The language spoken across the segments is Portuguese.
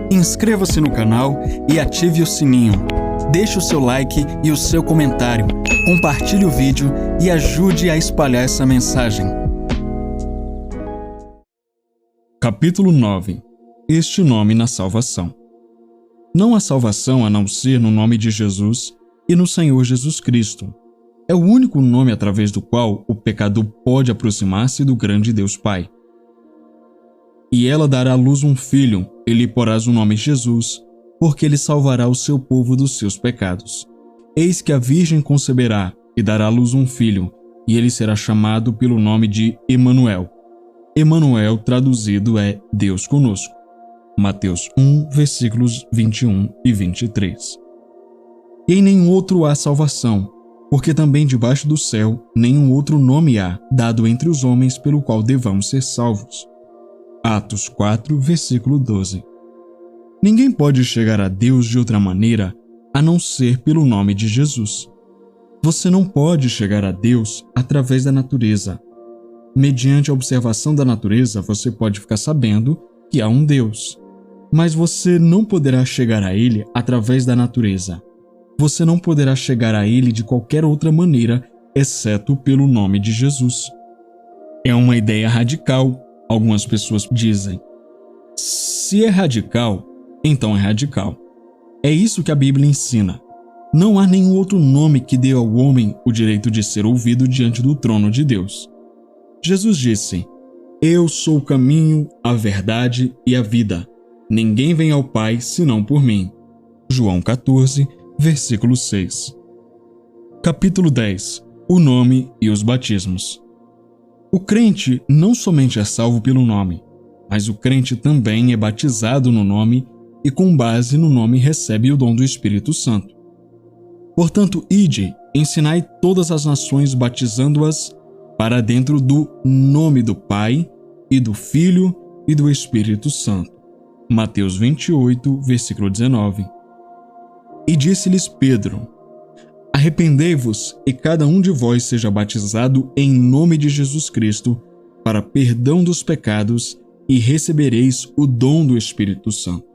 Inscreva-se no canal e ative o sininho. Deixe o seu like e o seu comentário. Compartilhe o vídeo e ajude a espalhar essa mensagem. Capítulo 9. Este nome na salvação. Não há salvação a não ser no nome de Jesus e no Senhor Jesus Cristo. É o único nome através do qual o pecador pode aproximar-se do grande Deus Pai. E ela dará à luz um filho, e lhe porás o nome Jesus, porque ele salvará o seu povo dos seus pecados. Eis que a Virgem conceberá e dará à luz um filho, e ele será chamado pelo nome de Emanuel. Emanuel traduzido é Deus conosco. Mateus 1, versículos 21 e 23. E em nenhum outro há salvação, porque também debaixo do céu nenhum outro nome há, dado entre os homens pelo qual devamos ser salvos. Atos 4, versículo 12. Ninguém pode chegar a Deus de outra maneira a não ser pelo nome de Jesus. Você não pode chegar a Deus através da natureza. Mediante a observação da natureza, você pode ficar sabendo que há um Deus. Mas você não poderá chegar a Ele através da natureza. Você não poderá chegar a Ele de qualquer outra maneira, exceto pelo nome de Jesus. É uma ideia radical, algumas pessoas dizem. Se é radical, então é radical. É isso que a Bíblia ensina. Não há nenhum outro nome que dê ao homem o direito de ser ouvido diante do trono de Deus. Jesus disse: Eu sou o caminho, a verdade e a vida. Ninguém vem ao Pai senão por mim. João 14, versículo 6. Capítulo 10. O nome e os batismos. O crente não somente é salvo pelo nome, mas o crente também é batizado no nome e com base no nome recebe o dom do Espírito Santo. Portanto, ide, ensinai todas as nações batizando-as para dentro do nome do Pai e do Filho e do Espírito Santo. Mateus 28, versículo 19. E disse-lhes Pedro: Arrependei-vos e cada um de vós seja batizado em nome de Jesus Cristo para perdão dos pecados e recebereis o dom do Espírito Santo.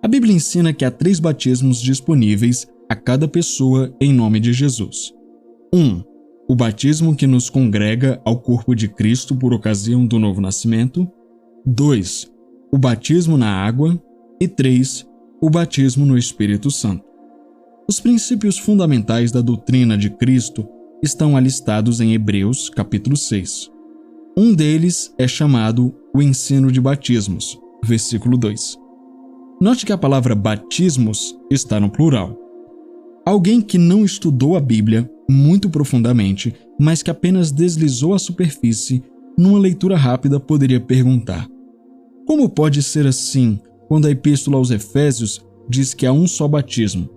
A Bíblia ensina que há 3 batismos disponíveis a cada pessoa em nome de Jesus. 1. O batismo que nos congrega ao corpo de Cristo por ocasião do novo nascimento. 2. O batismo na água. E 3. O batismo no Espírito Santo. Os princípios fundamentais da doutrina de Cristo estão alistados em Hebreus, capítulo 6. Um deles é chamado o ensino de batismos, versículo 2. Note que a palavra batismos está no plural. Alguém que não estudou a Bíblia muito profundamente, mas que apenas deslizou a superfície, numa leitura rápida poderia perguntar: como pode ser assim quando a Epístola aos Efésios diz que há um só batismo?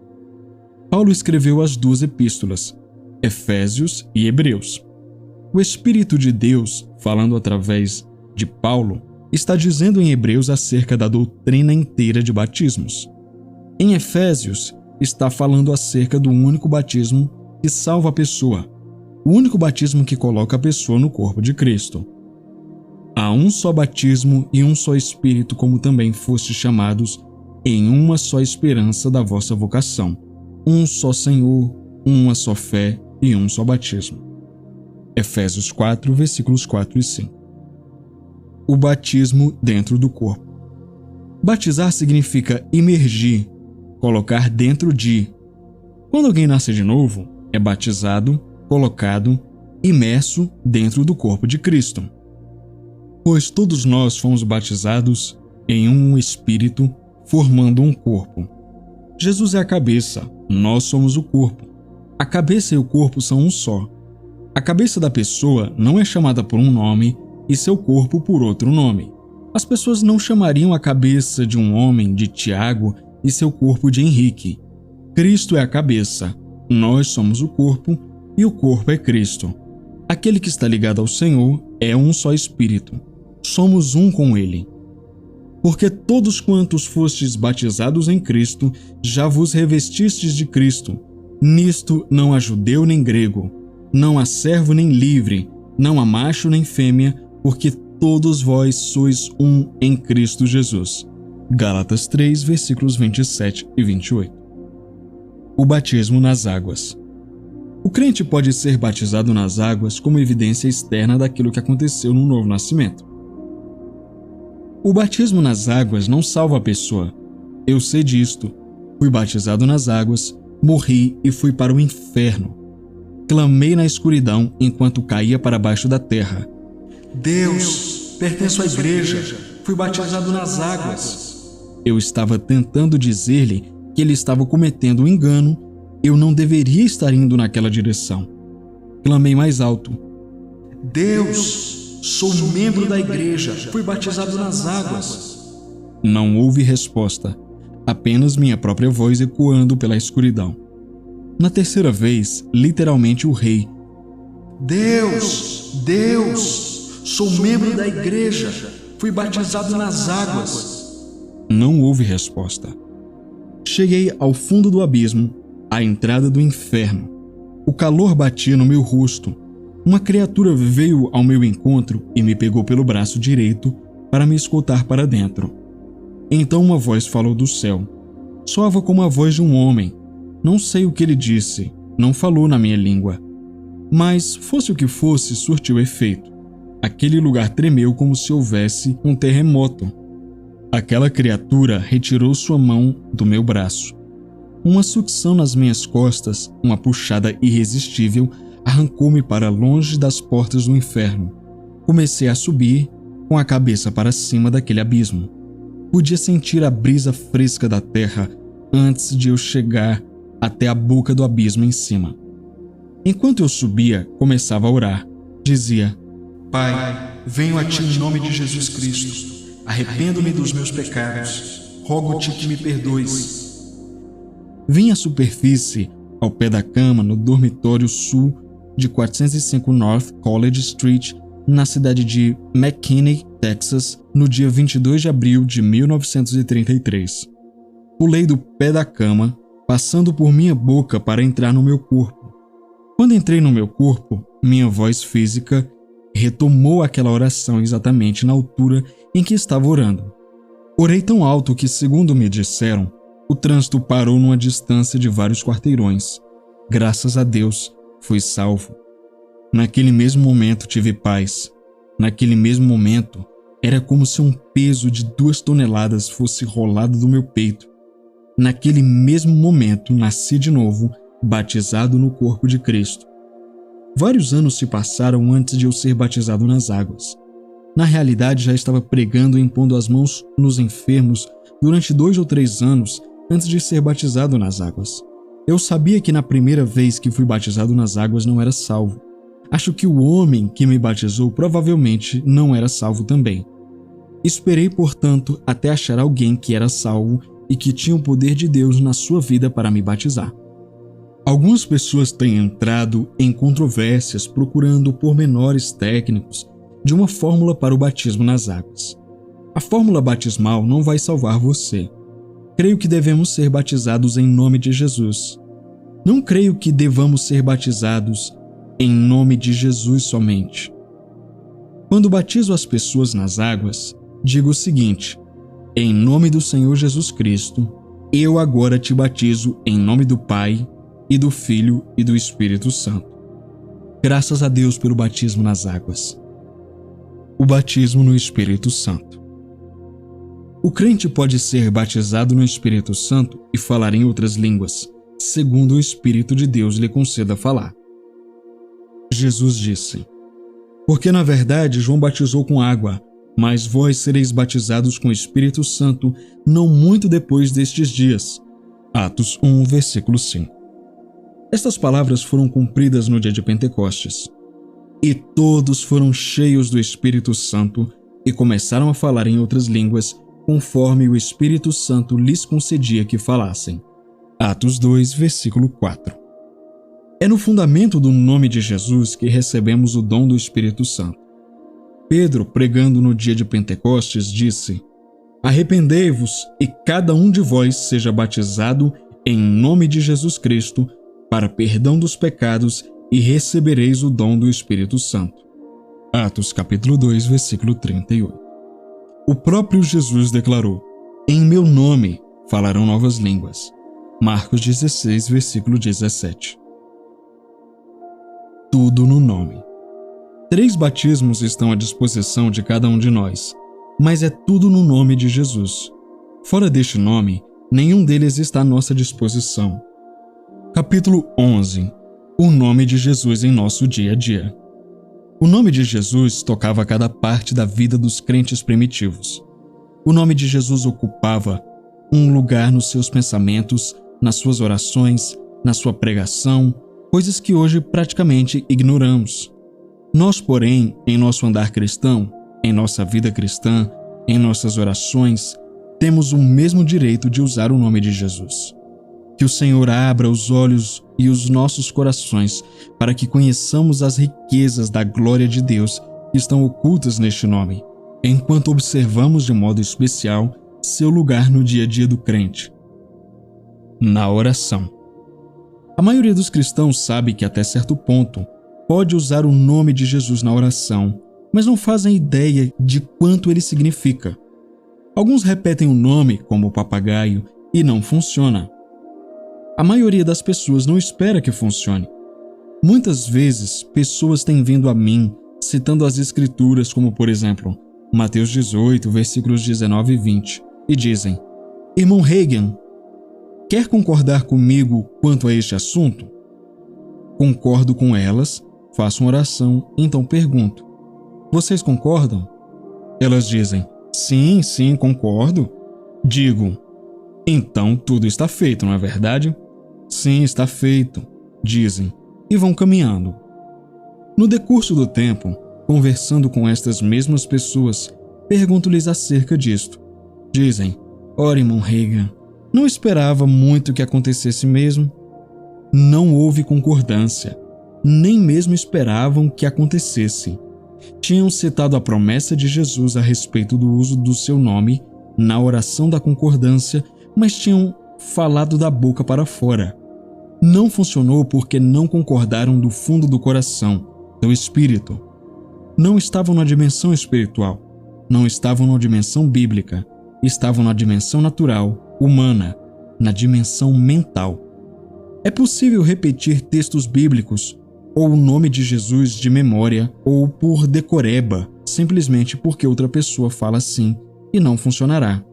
Paulo escreveu as 2 epístolas, Efésios e Hebreus. O Espírito de Deus, falando através de Paulo, está dizendo em Hebreus acerca da doutrina inteira de batismos. Em Efésios, está falando acerca do único batismo que salva a pessoa, o único batismo que coloca a pessoa no corpo de Cristo. Há um só batismo e um só Espírito, como também fostes chamados, em uma só esperança da vossa vocação. Um só Senhor, uma só fé e um só batismo. Efésios 4, versículos 4 e 5. O batismo dentro do corpo. Batizar significa imergir, colocar dentro de. Quando alguém nasce de novo, é batizado, colocado, imerso dentro do corpo de Cristo. Pois todos nós fomos batizados em um Espírito, formando um corpo. Jesus é a cabeça, nós somos o corpo. A cabeça e o corpo são um só. A cabeça da pessoa não é chamada por um nome e seu corpo por outro nome. As pessoas não chamariam a cabeça de um homem de Tiago e seu corpo de Henrique. Cristo é a cabeça, nós somos o corpo e o corpo é Cristo. Aquele que está ligado ao Senhor é um só Espírito. Somos um com Ele. Porque todos quantos fostes batizados em Cristo, já vos revestistes de Cristo. Nisto não há judeu nem grego, não há servo nem livre, não há macho nem fêmea, porque todos vós sois um em Cristo Jesus. Gálatas 3, versículos 27 e 28. O batismo nas águas. O crente pode ser batizado nas águas como evidência externa daquilo que aconteceu no novo nascimento. O batismo nas águas não salva a pessoa. Eu sei disto. Fui batizado nas águas, morri e fui para o inferno. Clamei na escuridão enquanto caía para baixo da terra. Deus, pertenço à igreja, fui batizado nas águas. Eu estava tentando dizer-lhe que ele estava cometendo um engano. Eu não deveria estar indo naquela direção. Clamei mais alto. Deus, sou membro da igreja, fui batizado nas águas. Não houve resposta, apenas minha própria voz ecoando pela escuridão. Na terceira vez, literalmente urrei. Deus, Deus, sou membro da igreja, fui batizado nas águas. Não houve resposta. Cheguei ao fundo do abismo, à entrada do inferno. O calor batia no meu rosto. Uma criatura veio ao meu encontro e me pegou pelo braço direito para me escoltar para dentro. Então uma voz falou do céu. Soava como a voz de um homem. Não sei o que ele disse, não falou na minha língua. Mas, fosse o que fosse, surtiu efeito. Aquele lugar tremeu como se houvesse um terremoto. Aquela criatura retirou sua mão do meu braço. Uma sucção nas minhas costas, uma puxada irresistível, arrancou-me para longe das portas do inferno. Comecei a subir, com a cabeça para cima daquele abismo. Podia sentir a brisa fresca da terra antes de eu chegar até a boca do abismo em cima. Enquanto eu subia, começava a orar. Dizia: Pai, venho a Ti em nome de Jesus Cristo. Arrependo-me dos meus pecados. Rogo-Te que me perdoes. Vim à superfície, ao pé da cama, no dormitório sul de 405 North College Street, na cidade de McKinney, Texas, no dia 22 de abril de 1933. Pulei do pé da cama, passando por minha boca para entrar no meu corpo. Quando entrei no meu corpo, minha voz física retomou aquela oração exatamente na altura em que estava orando. Orei tão alto que, segundo me disseram, o trânsito parou numa distância de vários quarteirões. Graças a Deus, fui salvo. Naquele mesmo momento tive paz. Naquele mesmo momento, era como se um peso de 2 toneladas fosse rolado do meu peito. Naquele mesmo momento, nasci de novo, batizado no corpo de Cristo. Vários anos se passaram antes de eu ser batizado nas águas. Na realidade, já estava pregando e impondo as mãos nos enfermos durante 2 ou 3 anos antes de ser batizado nas águas. Eu sabia que na primeira vez que fui batizado nas águas não era salvo. Acho que o homem que me batizou provavelmente não era salvo também. Esperei, portanto, até achar alguém que era salvo e que tinha o poder de Deus na sua vida para me batizar. Algumas pessoas têm entrado em controvérsias procurando pormenores técnicos de uma fórmula para o batismo nas águas. A fórmula batismal não vai salvar você. Creio que devemos ser batizados em nome de Jesus. Não creio que devamos ser batizados em nome de Jesus somente. Quando batizo as pessoas nas águas, digo o seguinte: em nome do Senhor Jesus Cristo, eu agora te batizo em nome do Pai, e do Filho e do Espírito Santo. Graças a Deus pelo batismo nas águas. O batismo no Espírito Santo. O crente pode ser batizado no Espírito Santo e falar em outras línguas, segundo o Espírito de Deus lhe conceda falar. Jesus disse: porque na verdade João batizou com água, mas vós sereis batizados com o Espírito Santo não muito depois destes dias. Atos 1, versículo 5. Estas palavras foram cumpridas no dia de Pentecostes. E todos foram cheios do Espírito Santo e começaram a falar em outras línguas, conforme o Espírito Santo lhes concedia que falassem. Atos 2, versículo 4. É no fundamento do nome de Jesus que recebemos o dom do Espírito Santo. Pedro, pregando no dia de Pentecostes, disse: arrependei-vos e cada um de vós seja batizado em nome de Jesus Cristo para perdão dos pecados e recebereis o dom do Espírito Santo. Atos capítulo 2, versículo 38. O próprio Jesus declarou: Em meu nome falarão novas línguas. Marcos 16, versículo 17. Tudo no nome. 3 batismos estão à disposição de cada um de nós, mas é tudo no nome de Jesus. Fora deste nome, nenhum deles está à nossa disposição. Capítulo 11. O nome de Jesus em nosso dia a dia. O nome de Jesus tocava cada parte da vida dos crentes primitivos. O nome de Jesus ocupava um lugar nos seus pensamentos, nas suas orações, na sua pregação, coisas que hoje praticamente ignoramos. Nós, porém, em nosso andar cristão, em nossa vida cristã, em nossas orações, temos o mesmo direito de usar o nome de Jesus. Que o Senhor abra os olhos e os nossos corações para que conheçamos as riquezas da glória de Deus que estão ocultas neste nome, enquanto observamos de modo especial seu lugar no dia a dia do crente. Na oração. A maioria dos cristãos sabe que até certo ponto pode usar o nome de Jesus na oração, mas não fazem ideia de quanto ele significa. Alguns repetem o nome como papagaio e não funciona. A maioria das pessoas não espera que funcione. Muitas vezes, pessoas têm vindo a mim citando as escrituras como, por exemplo, Mateus 18, versículos 19 e 20, e dizem: Irmão Reagan, quer concordar comigo quanto a este assunto? Concordo com elas, faço uma oração, então pergunto: vocês concordam? Elas dizem: sim, concordo. Digo: então tudo está feito, não é verdade? Sim, está feito, dizem, e vão caminhando. No decurso do tempo, conversando com estas mesmas pessoas, pergunto-lhes acerca disto. Dizem: ora, irmão Reagan, não esperava muito que acontecesse mesmo. Não houve concordância, nem mesmo esperavam que acontecesse. Tinham citado a promessa de Jesus a respeito do uso do seu nome na oração da concordância, mas tinham falado da boca para fora. Não funcionou porque não concordaram do fundo do coração, do espírito. Não estavam na dimensão espiritual, não estavam na dimensão bíblica, estavam na dimensão natural, humana, na dimensão mental. É possível repetir textos bíblicos ou o nome de Jesus de memória ou por decoreba, simplesmente porque outra pessoa fala assim, e não funcionará.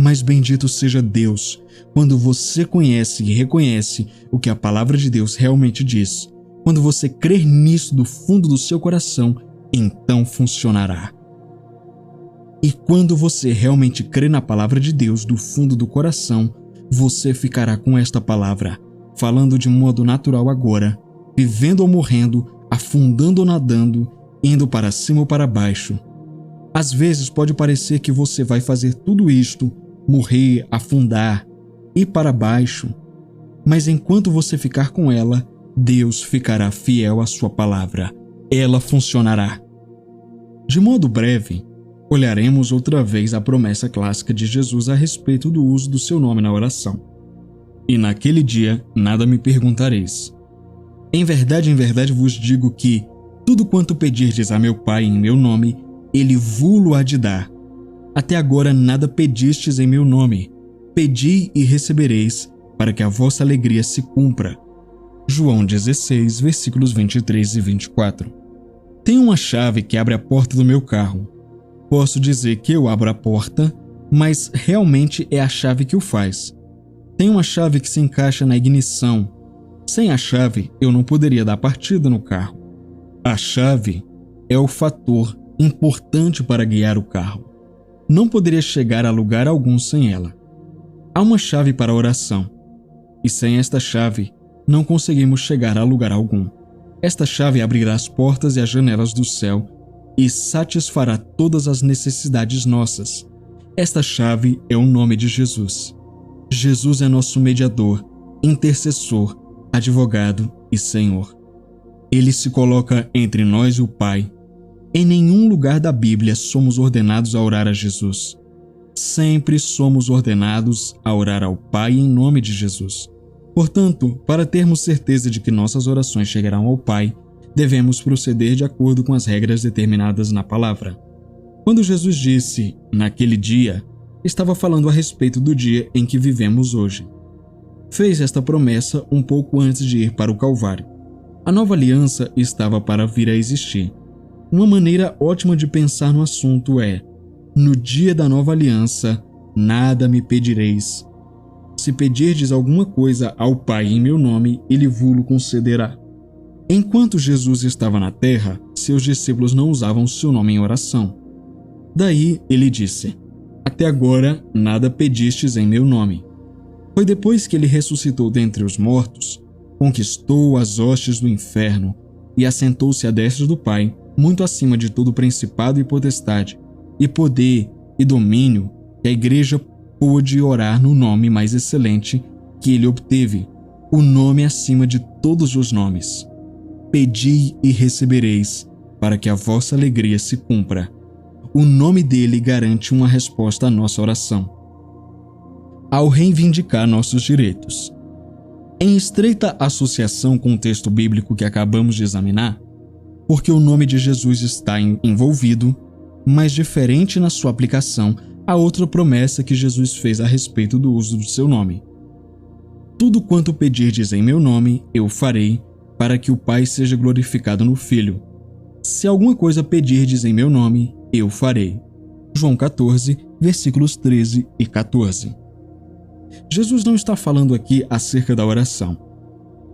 Mas bendito seja Deus, quando você conhece e reconhece o que a palavra de Deus realmente diz. Quando você crer nisso do fundo do seu coração, então funcionará. E quando você realmente crê na palavra de Deus do fundo do coração, você ficará com esta palavra, falando de modo natural agora, vivendo ou morrendo, afundando ou nadando, indo para cima ou para baixo. Às vezes pode parecer que você vai fazer tudo isto, morrer, afundar, ir para baixo, mas enquanto você ficar com ela, Deus ficará fiel à sua palavra. Ela funcionará. De modo breve, olharemos outra vez a promessa clássica de Jesus a respeito do uso do seu nome na oração. E naquele dia nada me perguntareis. Em verdade vos digo que tudo quanto pedirdes a meu Pai em meu nome, ele vo-lo há de dar. Até agora nada pedistes em meu nome. Pedi e recebereis, para que a vossa alegria se cumpra. João 16, versículos 23 e 24. Tenho uma chave que abre a porta do meu carro. Posso dizer que eu abro a porta, mas realmente é a chave que o faz. Tem uma chave que se encaixa na ignição. Sem a chave, eu não poderia dar partida no carro. A chave é o fator importante para guiar o carro. Não poderia chegar a lugar algum sem ela. Há uma chave para a oração, e sem esta chave, não conseguimos chegar a lugar algum. Esta chave abrirá as portas e as janelas do céu e satisfará todas as necessidades nossas. Esta chave é o nome de Jesus. Jesus é nosso mediador, intercessor, advogado e Senhor. Ele se coloca entre nós e o Pai. Em nenhum lugar da Bíblia somos ordenados a orar a Jesus. Sempre somos ordenados a orar ao Pai em nome de Jesus. Portanto, para termos certeza de que nossas orações chegarão ao Pai, devemos proceder de acordo com as regras determinadas na palavra. Quando Jesus disse, naquele dia, estava falando a respeito do dia em que vivemos hoje. Fez esta promessa um pouco antes de ir para o Calvário. A nova aliança estava para vir a existir. Uma maneira ótima de pensar no assunto é: no dia da nova aliança, nada me pedireis. Se pedirdes alguma coisa ao Pai em meu nome, ele vo-lo concederá. Enquanto Jesus estava na terra, seus discípulos não usavam seu nome em oração. Daí ele disse: até agora nada pedistes em meu nome. Foi depois que ele ressuscitou dentre os mortos, conquistou as hostes do inferno e assentou-se à destra do Pai, muito acima de todo principado e potestade, e poder e domínio, que a igreja pôde orar no nome mais excelente que ele obteve, o nome acima de todos os nomes. Pedi e recebereis, para que a vossa alegria se cumpra. O nome dele garante uma resposta à nossa oração. Ao reivindicar nossos direitos. Em estreita associação com o texto bíblico que acabamos de examinar, porque o nome de Jesus está envolvido, mas diferente na sua aplicação, há outra promessa que Jesus fez a respeito do uso do seu nome. Tudo quanto pedirdes em meu nome, eu farei, para que o Pai seja glorificado no Filho. Se alguma coisa pedirdes em meu nome, eu farei. João 14, versículos 13 e 14. Jesus não está falando aqui acerca da oração.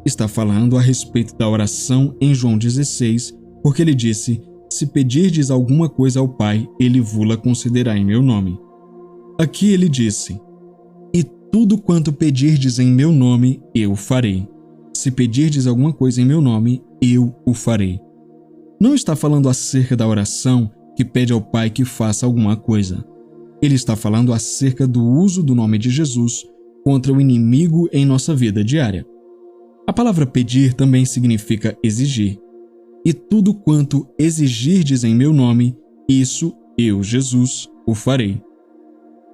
Está falando a respeito da oração em João 16, porque ele disse: se pedirdes alguma coisa ao Pai, ele vo-la concederá em meu nome. Aqui ele disse: e tudo quanto pedirdes em meu nome, eu farei. Se pedirdes alguma coisa em meu nome, eu o farei. Não está falando acerca da oração que pede ao Pai que faça alguma coisa. Ele está falando acerca do uso do nome de Jesus contra o inimigo em nossa vida diária. A palavra pedir também significa exigir. E tudo quanto exigirdes em meu nome, isso eu, Jesus, o farei.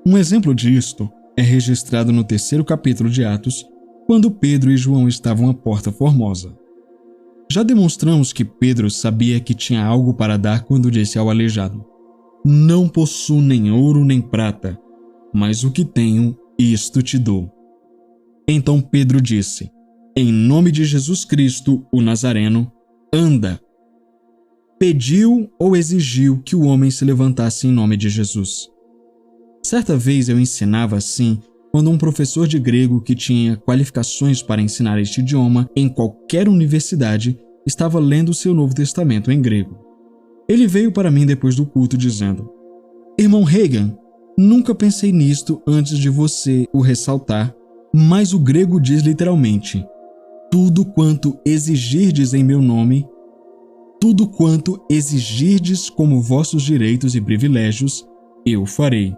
Um exemplo disto é registrado no 3º capítulo de Atos, quando Pedro e João estavam à Porta Formosa. Já demonstramos que Pedro sabia que tinha algo para dar quando disse ao aleijado: não possuo nem ouro nem prata, mas o que tenho, isto te dou. Então Pedro disse: em nome de Jesus Cristo, o Nazareno, anda. Pediu ou exigiu que o homem se levantasse em nome de Jesus. Certa vez eu ensinava assim quando um professor de grego que tinha qualificações para ensinar este idioma em qualquer universidade estava lendo seu Novo Testamento em grego. Ele veio para mim depois do culto dizendo: irmão Reagan, nunca pensei nisto antes de você o ressaltar, mas o grego diz literalmente: tudo quanto exigirdes em meu nome, tudo quanto exigirdes como vossos direitos e privilégios, eu farei.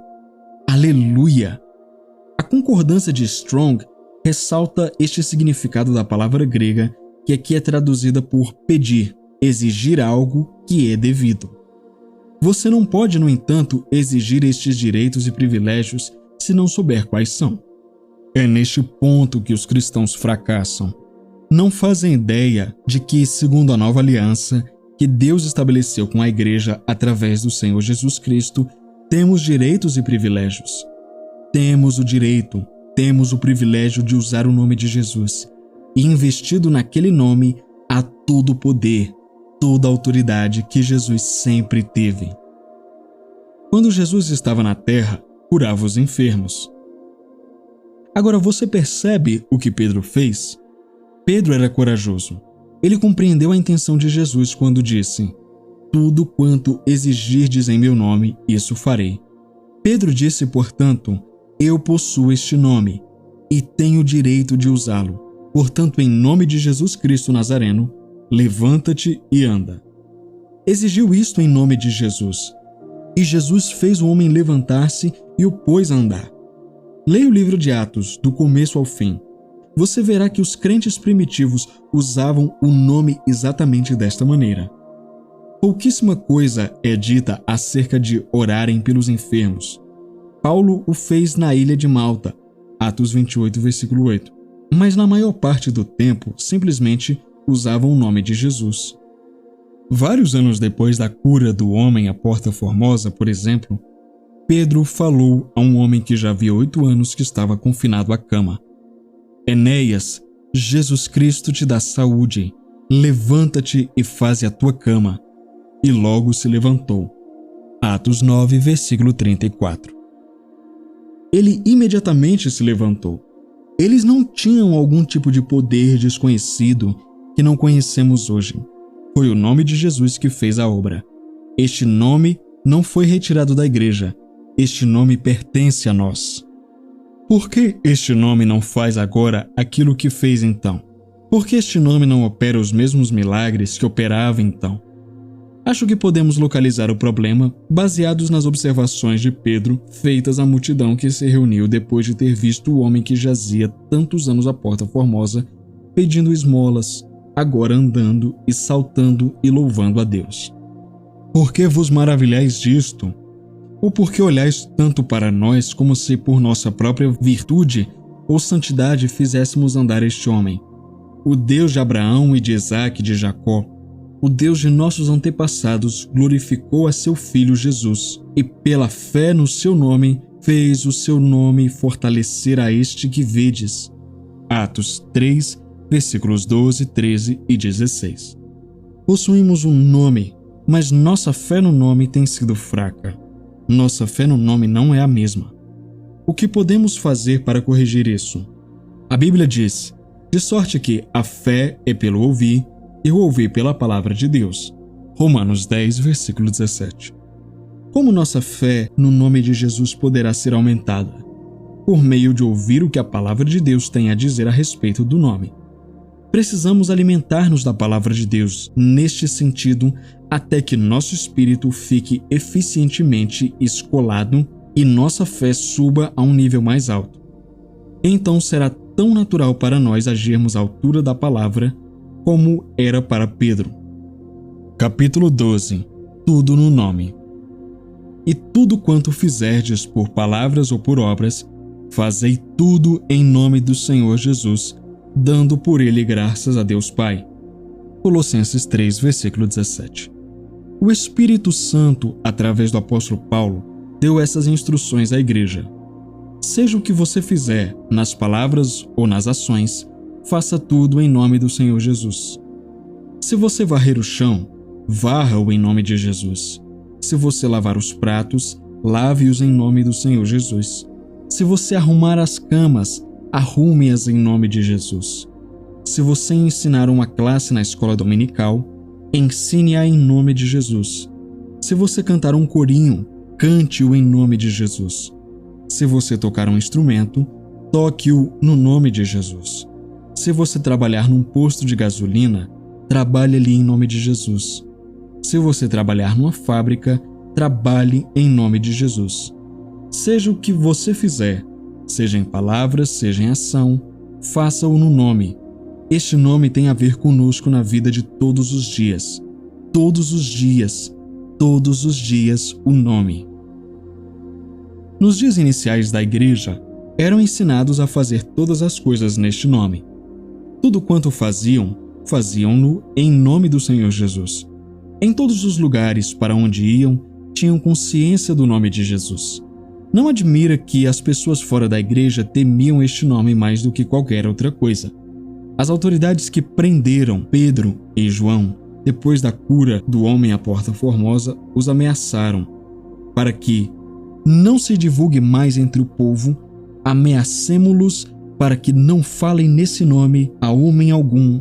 Aleluia! A concordância de Strong ressalta este significado da palavra grega, que aqui é traduzida por pedir, exigir algo que é devido. Você não pode, no entanto, exigir estes direitos e privilégios se não souber quais são. É neste ponto que os cristãos fracassam. Não fazem ideia de que, segundo a nova aliança que Deus estabeleceu com a igreja através do Senhor Jesus Cristo, temos direitos e privilégios. Temos o direito, temos o privilégio de usar o nome de Jesus, e investido naquele nome há todo o poder, toda a autoridade que Jesus sempre teve. Quando Jesus estava na terra, curava os enfermos. Agora você percebe o que Pedro fez? Pedro era corajoso. Ele compreendeu a intenção de Jesus quando disse: tudo quanto exigirdes em meu nome, isso farei. Pedro disse, portanto: eu possuo este nome e tenho o direito de usá-lo. Portanto, em nome de Jesus Cristo Nazareno, levanta-te e anda. Exigiu isto em nome de Jesus. E Jesus fez o homem levantar-se e o pôs a andar. Leia o livro de Atos, do começo ao fim. Você verá que os crentes primitivos usavam o nome exatamente desta maneira. Pouquíssima coisa é dita acerca de orarem pelos enfermos. Paulo o fez na ilha de Malta, Atos 28, versículo 8. Mas na maior parte do tempo, simplesmente usavam o nome de Jesus. Vários anos depois da cura do homem à Porta Formosa, por exemplo, Pedro falou a um homem que já havia 8 anos que estava confinado à cama: Enéas, Jesus Cristo te dá saúde. Levanta-te e faze a tua cama. E logo se levantou. Atos 9, versículo 34. Ele imediatamente se levantou. Eles não tinham algum tipo de poder desconhecido que não conhecemos hoje. Foi o nome de Jesus que fez a obra. Este nome não foi retirado da igreja. Este nome pertence a nós. Por que este nome não faz agora aquilo que fez então? Por que este nome não opera os mesmos milagres que operava então? Acho que podemos localizar o problema baseados nas observações de Pedro feitas à multidão que se reuniu depois de ter visto o homem que jazia tantos anos à Porta Formosa, pedindo esmolas, agora andando e saltando e louvando a Deus. Por que vos maravilhais disto? Ou por que olhais tanto para nós como se por nossa própria virtude ou santidade fizéssemos andar este homem? O Deus de Abraão e de Isaque e de Jacó, o Deus de nossos antepassados, glorificou a seu Filho Jesus, e pela fé no seu nome, fez o seu nome fortalecer a este que vedes. Atos 3, versículos 12, 13 e 16. Possuímos um nome, mas nossa fé no nome tem sido fraca. Nossa fé no nome não é a mesma. O que podemos fazer para corrigir isso? A Bíblia diz: de sorte que a fé é pelo ouvir, e o ouvir pela palavra de Deus. Romanos 10, versículo 17. Como nossa fé no nome de Jesus poderá ser aumentada? Por meio de ouvir o que a palavra de Deus tem a dizer a respeito do nome. Precisamos alimentar-nos da palavra de Deus neste sentido até que nosso espírito fique eficientemente escolado e nossa fé suba a um nível mais alto. Então será tão natural para nós agirmos à altura da palavra como era para Pedro. Capítulo 12. Tudo no nome. E tudo quanto fizerdes por palavras ou por obras, fazei tudo em nome do Senhor Jesus, dando por ele graças a Deus Pai. Colossenses 3, versículo 17. O Espírito Santo, através do apóstolo Paulo, deu essas instruções à igreja. Seja o que você fizer, nas palavras ou nas ações, faça tudo em nome do Senhor Jesus. Se você varrer o chão, varra-o em nome de Jesus. Se você lavar os pratos, lave-os em nome do Senhor Jesus. Se você arrumar as camas, arrume-as em nome de Jesus. Se você ensinar uma classe na escola dominical, ensine-a em nome de Jesus. Se você cantar um corinho, cante-o em nome de Jesus. Se você tocar um instrumento, toque-o no nome de Jesus. Se você trabalhar num posto de gasolina, trabalhe ali em nome de Jesus. Se você trabalhar numa fábrica, trabalhe em nome de Jesus. Seja o que você fizer, seja em palavras, seja em ação, faça-o no nome. Este nome tem a ver conosco na vida de todos os dias. Todos os dias, todos os dias o nome. Nos dias iniciais da igreja, eram ensinados a fazer todas as coisas neste nome. Tudo quanto faziam, faziam-no em nome do Senhor Jesus. Em todos os lugares para onde iam, tinham consciência do nome de Jesus. Não admira que as pessoas fora da igreja temiam este nome mais do que qualquer outra coisa. As autoridades que prenderam Pedro e João, depois da cura do homem à Porta Formosa, os ameaçaram. Para que não se divulgue mais entre o povo, ameacemo-los para que não falem nesse nome a homem algum.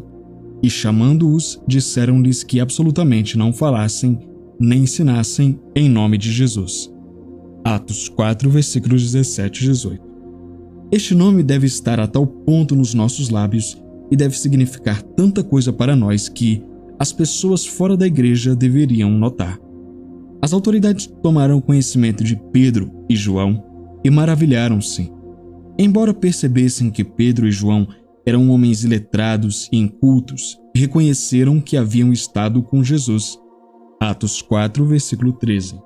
E chamando-os, disseram-lhes que absolutamente não falassem nem ensinassem em nome de Jesus. Atos 4, versículos 17 e 18. Este nome deve estar a tal ponto nos nossos lábios e deve significar tanta coisa para nós que as pessoas fora da igreja deveriam notar. As autoridades tomaram conhecimento de Pedro e João e maravilharam-se. Embora percebessem que Pedro e João eram homens iletrados e incultos, reconheceram que haviam estado com Jesus. Atos 4, versículo 13.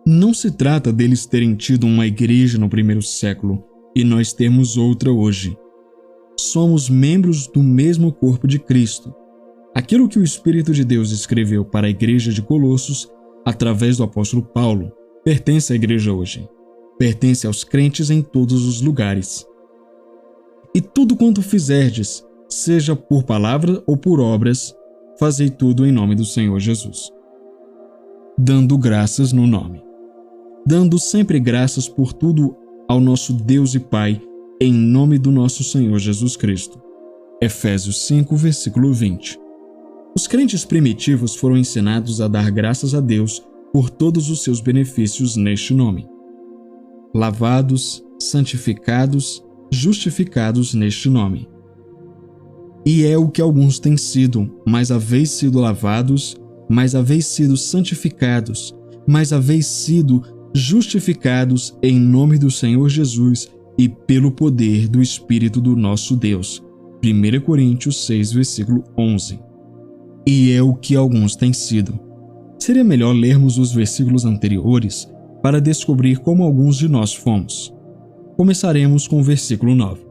Não se trata deles terem tido uma igreja no primeiro século e nós temos outra hoje. Somos membros do mesmo corpo de Cristo. Aquilo que o Espírito de Deus escreveu para a igreja de Colossos, através do apóstolo Paulo, pertence à igreja hoje. Pertence aos crentes em todos os lugares. E tudo quanto fizerdes, seja por palavra ou por obras, fazei tudo em nome do Senhor Jesus, dando graças no nome. Dando sempre graças por tudo ao nosso Deus e Pai, em nome do nosso Senhor Jesus Cristo. Efésios 5, versículo 20. Os crentes primitivos foram ensinados a dar graças a Deus por todos os seus benefícios neste nome. Lavados, santificados, justificados neste nome. E é o que alguns têm sido, mais haveis sido lavados, mais haveis sido santificados, mais haveis sido justificados em nome do Senhor Jesus e pelo poder do Espírito do nosso Deus. 1 Coríntios 6, versículo 11. E é o que alguns têm sido. Seria melhor lermos os versículos anteriores para descobrir como alguns de nós fomos. Começaremos com o versículo 9.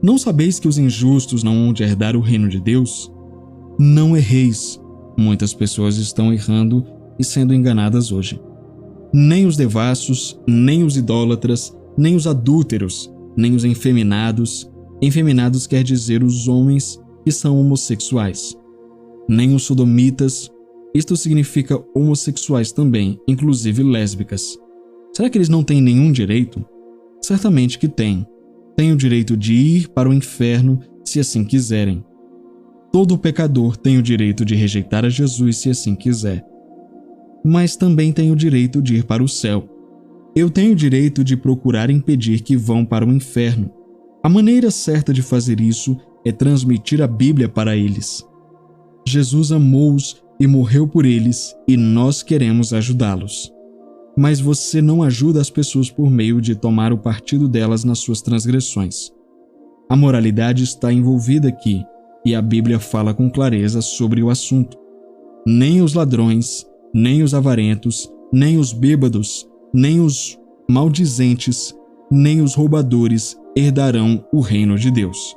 Não sabeis que os injustos não hão de herdar o reino de Deus? Não erreis. Muitas pessoas estão errando e sendo enganadas hoje. Nem os devassos, nem os idólatras, nem os adúlteros, nem os efeminados. Efeminados quer dizer os homens que são homossexuais. Nem os sodomitas. Isto significa homossexuais também, inclusive lésbicas. Será que eles não têm nenhum direito? Certamente que têm. Têm o direito de ir para o inferno se assim quiserem. Todo pecador tem o direito de rejeitar a Jesus se assim quiser. Mas também tem o direito de ir para o céu. Eu tenho o direito de procurar impedir que vão para o inferno. A maneira certa de fazer isso é transmitir a Bíblia para eles. Jesus amou-os e morreu por eles, e nós queremos ajudá-los. Mas você não ajuda as pessoas por meio de tomar o partido delas nas suas transgressões. A moralidade está envolvida aqui, e a Bíblia fala com clareza sobre o assunto. Nem os ladrões, nem os avarentos, nem os bêbados, nem os maldizentes, nem os roubadores herdarão o reino de Deus.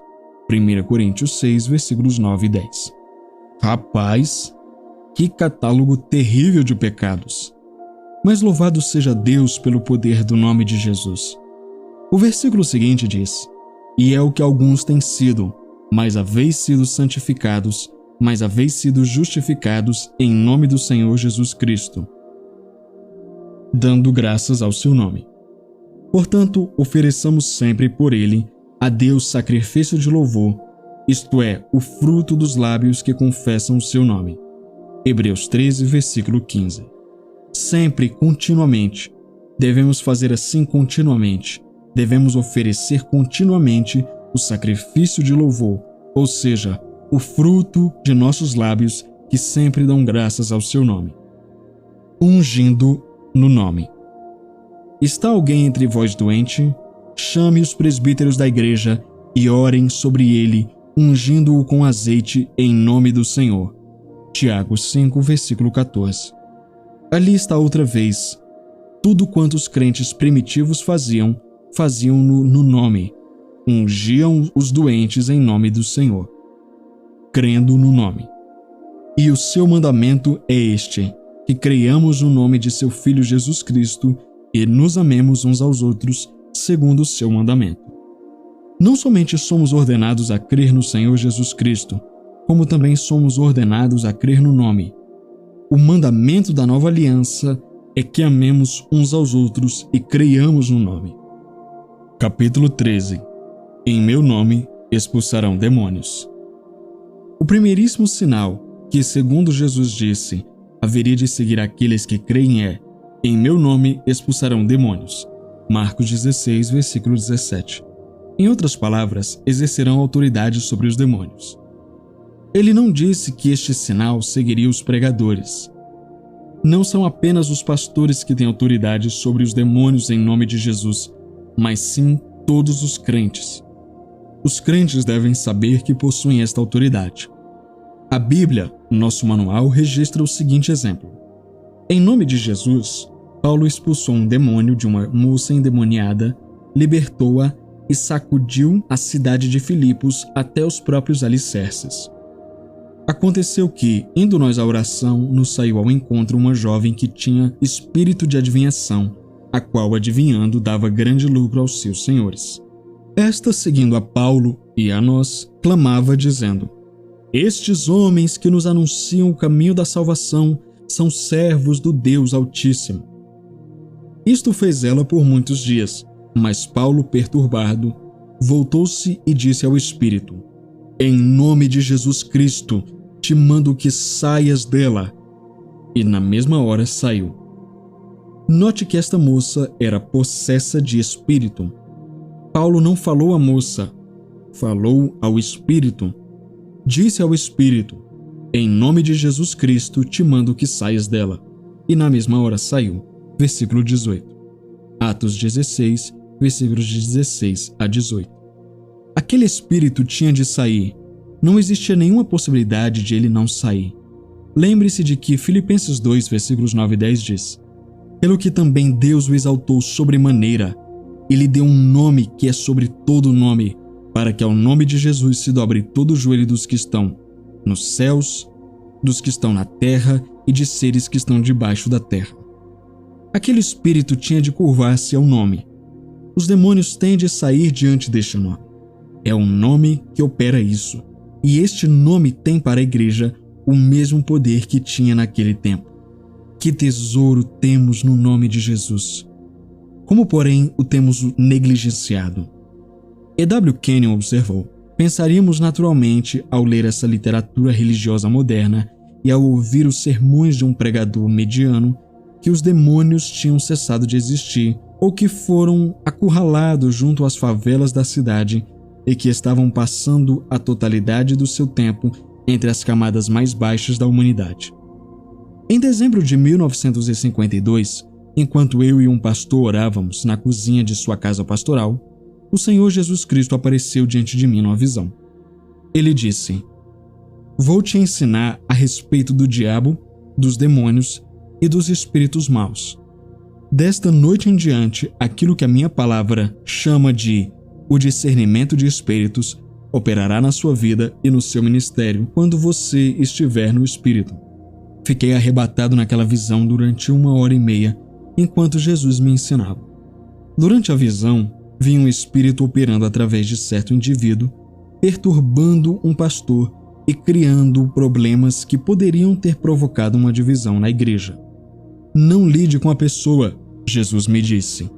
1 Coríntios 6, versículos 9 e 10. Rapaz, que catálogo terrível de pecados! Mas louvado seja Deus pelo poder do nome de Jesus. O versículo seguinte diz: E é o que alguns têm sido, mas haveis sido santificados, mas haveis sido justificados em nome do Senhor Jesus Cristo, dando graças ao seu nome. Portanto, ofereçamos sempre por ele a Deus sacrifício de louvor, isto é, o fruto dos lábios que confessam o seu nome. Hebreus 13, versículo 15. Sempre, continuamente. Devemos fazer assim continuamente. Devemos oferecer continuamente o sacrifício de louvor, ou seja, o fruto de nossos lábios que sempre dão graças ao seu nome. Ungindo no nome. Está alguém entre vós doente? Chame os presbíteros da igreja e orem sobre ele, ungindo-o com azeite em nome do Senhor. Tiago 5, versículo 14. Ali está outra vez. Tudo quanto os crentes primitivos faziam, faziam-no no nome. Ungiam os doentes em nome do Senhor, crendo no nome. E o seu mandamento é este, que creiamos no nome de seu Filho Jesus Cristo e nos amemos uns aos outros, segundo o seu mandamento. Não somente somos ordenados a crer no Senhor Jesus Cristo, como também somos ordenados a crer no nome. O mandamento da nova aliança é que amemos uns aos outros e creiamos no nome. Capítulo 13. Em meu nome expulsarão demônios. O primeiríssimo sinal que, segundo Jesus disse, haveria de seguir aqueles que creem é: em meu nome expulsarão demônios. Marcos 16, versículo 17. Em outras palavras, exercerão autoridade sobre os demônios. Ele não disse que este sinal seguiria os pregadores. Não são apenas os pastores que têm autoridade sobre os demônios em nome de Jesus, mas sim todos os crentes. Os crentes devem saber que possuem esta autoridade. A Bíblia, nosso manual, registra o seguinte exemplo. Em nome de Jesus, Paulo expulsou um demônio de uma moça endemoniada, libertou-a e sacudiu a cidade de Filipos até os próprios alicerces. Aconteceu que, indo nós à oração, nos saiu ao encontro uma jovem que tinha espírito de adivinhação, a qual, adivinhando, dava grande lucro aos seus senhores. Esta, seguindo a Paulo e a nós, clamava, dizendo: Estes homens que nos anunciam o caminho da salvação são servos do Deus Altíssimo. Isto fez ela por muitos dias, mas Paulo, perturbado, voltou-se e disse ao espírito: Em nome de Jesus Cristo, te mando que saias dela. E na mesma hora saiu. Note que esta moça era possessa de espírito. Paulo não falou à moça, falou ao espírito. Disse ao espírito: Em nome de Jesus Cristo, te mando que saias dela. E na mesma hora saiu. Versículo 18. Atos 16, versículos de 16 a 18. Aquele espírito tinha de sair. Não existia nenhuma possibilidade de ele não sair. Lembre-se de que Filipenses 2, versículos 9 e 10 diz: Pelo que também Deus o exaltou sobremaneira, e lhe deu um nome que é sobre todo nome, para que ao nome de Jesus se dobre todo o joelho dos que estão nos céus, dos que estão na terra e de seres que estão debaixo da terra. Aquele espírito tinha de curvar-se ao nome. Os demônios têm de sair diante deste nome. É o nome que opera isso, e este nome tem para a igreja o mesmo poder que tinha naquele tempo. Que tesouro temos no nome de Jesus! Como, porém, o temos negligenciado? E.W. Kenyon observou: pensaríamos naturalmente, ao ler essa literatura religiosa moderna e ao ouvir os sermões de um pregador mediano, que os demônios tinham cessado de existir ou que foram acurralados junto às favelas da cidade e que estavam passando a totalidade do seu tempo entre as camadas mais baixas da humanidade. Em dezembro de 1952, enquanto eu e um pastor orávamos na cozinha de sua casa pastoral, o Senhor Jesus Cristo apareceu diante de mim numa visão. Ele disse: Vou te ensinar a respeito do diabo, dos demônios e dos espíritos maus. Desta noite em diante, aquilo que a minha palavra chama de o discernimento de espíritos operará na sua vida e no seu ministério quando você estiver no Espírito. Fiquei arrebatado naquela visão durante 1h30, enquanto Jesus me ensinava. Durante a visão, vi um espírito operando através de certo indivíduo, perturbando um pastor e criando problemas que poderiam ter provocado uma divisão na igreja. Não lide com a pessoa, Jesus me disse.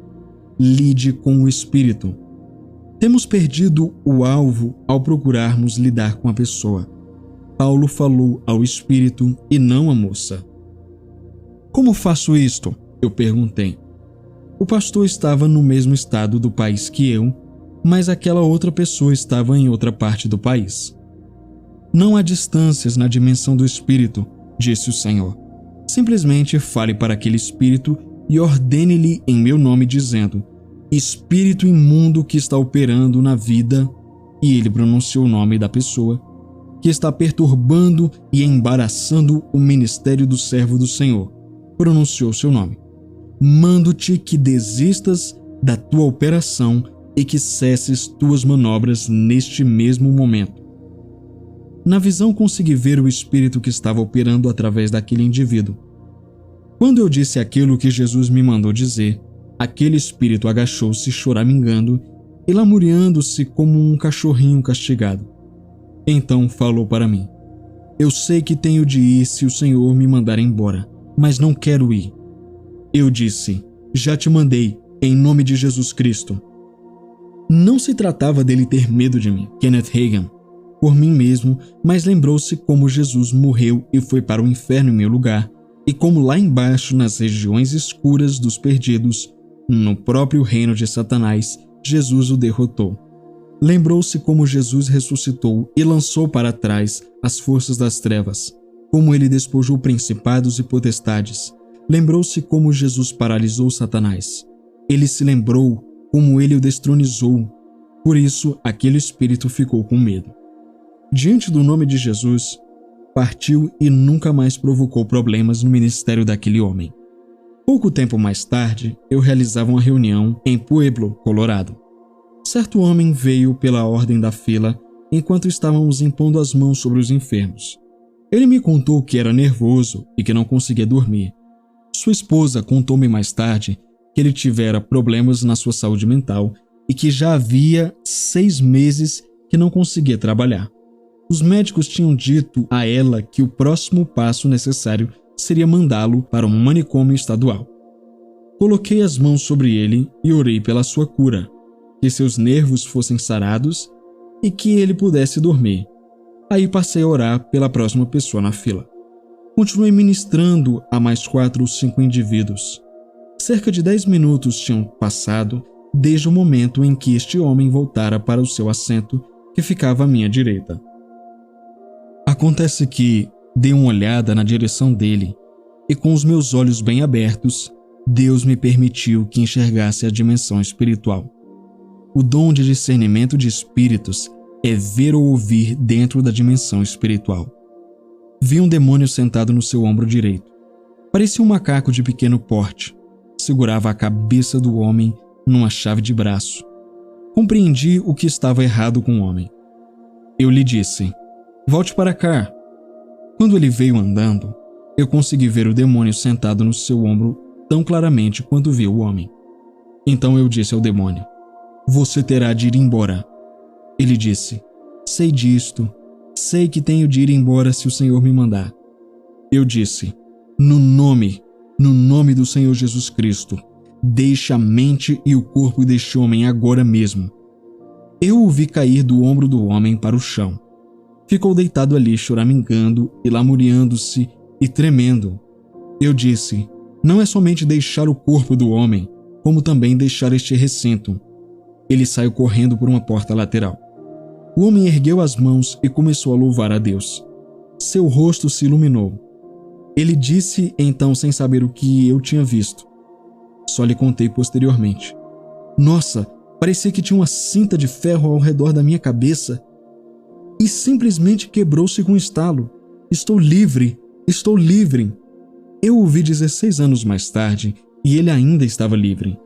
Lide com o espírito. Temos perdido o alvo ao procurarmos lidar com a pessoa. Paulo falou ao espírito e não à moça. Como faço isto? Eu perguntei. O pastor estava no mesmo estado do país que eu, mas aquela outra pessoa estava em outra parte do país. Não há distâncias na dimensão do espírito, disse o Senhor. Simplesmente fale para aquele espírito e ordene-lhe em meu nome, dizendo: Espírito imundo que está operando na vida, e ele pronunciou o nome da pessoa, que está perturbando e embaraçando o ministério do servo do Senhor, pronunciou seu nome. Mando-te que desistas da tua operação e que cesses tuas manobras neste mesmo momento. Na visão consegui ver o espírito que estava operando através daquele indivíduo. Quando eu disse aquilo que Jesus me mandou dizer, aquele espírito agachou-se choramingando e lamuriando-se como um cachorrinho castigado. Então falou para mim: Eu sei que tenho de ir se o Senhor me mandar embora, mas não quero ir. Eu disse: Já te mandei, em nome de Jesus Cristo. Não se tratava dele ter medo de mim, Kenneth Hagin, por mim mesmo, mas lembrou-se como Jesus morreu e foi para o inferno em meu lugar, e como lá embaixo, nas regiões escuras dos perdidos, no próprio reino de Satanás, Jesus o derrotou. Lembrou-se como Jesus ressuscitou e lançou para trás as forças das trevas, como ele despojou principados e potestades. Lembrou-se como Jesus paralisou Satanás. Ele se lembrou como ele o destronizou. Por isso, aquele espírito ficou com medo. Diante do nome de Jesus, partiu e nunca mais provocou problemas no ministério daquele homem. Pouco tempo mais tarde, eu realizava uma reunião em Pueblo, Colorado. Certo homem veio pela ordem da fila enquanto estávamos impondo as mãos sobre os enfermos. Ele me contou que era nervoso e que não conseguia dormir. Sua esposa contou-me mais tarde que ele tivera problemas na sua saúde mental e que já havia 6 meses que não conseguia trabalhar. Os médicos tinham dito a ela que o próximo passo necessário seria mandá-lo para um manicômio estadual. Coloquei as mãos sobre ele e orei pela sua cura, que seus nervos fossem sarados e que ele pudesse dormir. Aí passei a orar pela próxima pessoa na fila. Continuei ministrando a mais 4 ou 5 indivíduos. Cerca de 10 minutos tinham passado desde o momento em que este homem voltara para o seu assento, que ficava à minha direita. Acontece que dei uma olhada na direção dele e, com os meus olhos bem abertos, Deus me permitiu que enxergasse a dimensão espiritual. O dom de discernimento de espíritos é ver ou ouvir dentro da dimensão espiritual. Vi um demônio sentado no seu ombro direito. Parecia um macaco de pequeno porte. Segurava a cabeça do homem numa chave de braço. Compreendi o que estava errado com o homem. Eu lhe disse: "Volte para cá." Quando ele veio andando, eu consegui ver o demônio sentado no seu ombro tão claramente quanto vi o homem. Então eu disse ao demônio: "Você terá de ir embora." Ele disse: "Sei disto. Sei que tenho de ir embora se o Senhor me mandar." Eu disse: no nome do Senhor Jesus Cristo, deixe a mente e o corpo deste homem agora mesmo." Eu o vi cair do ombro do homem para o chão. Ficou deitado ali, choramingando e lamuriando-se e tremendo. Eu disse: "Não é somente deixar o corpo do homem, como também deixar este recinto." Ele saiu correndo por uma porta lateral. O homem ergueu as mãos e começou a louvar a Deus. Seu rosto se iluminou. Ele disse então, sem saber o que eu tinha visto. Só lhe contei posteriormente. "Nossa, parecia que tinha uma cinta de ferro ao redor da minha cabeça e simplesmente quebrou-se com um estalo. Estou livre, estou livre." Eu o vi 16 anos mais tarde e ele ainda estava livre.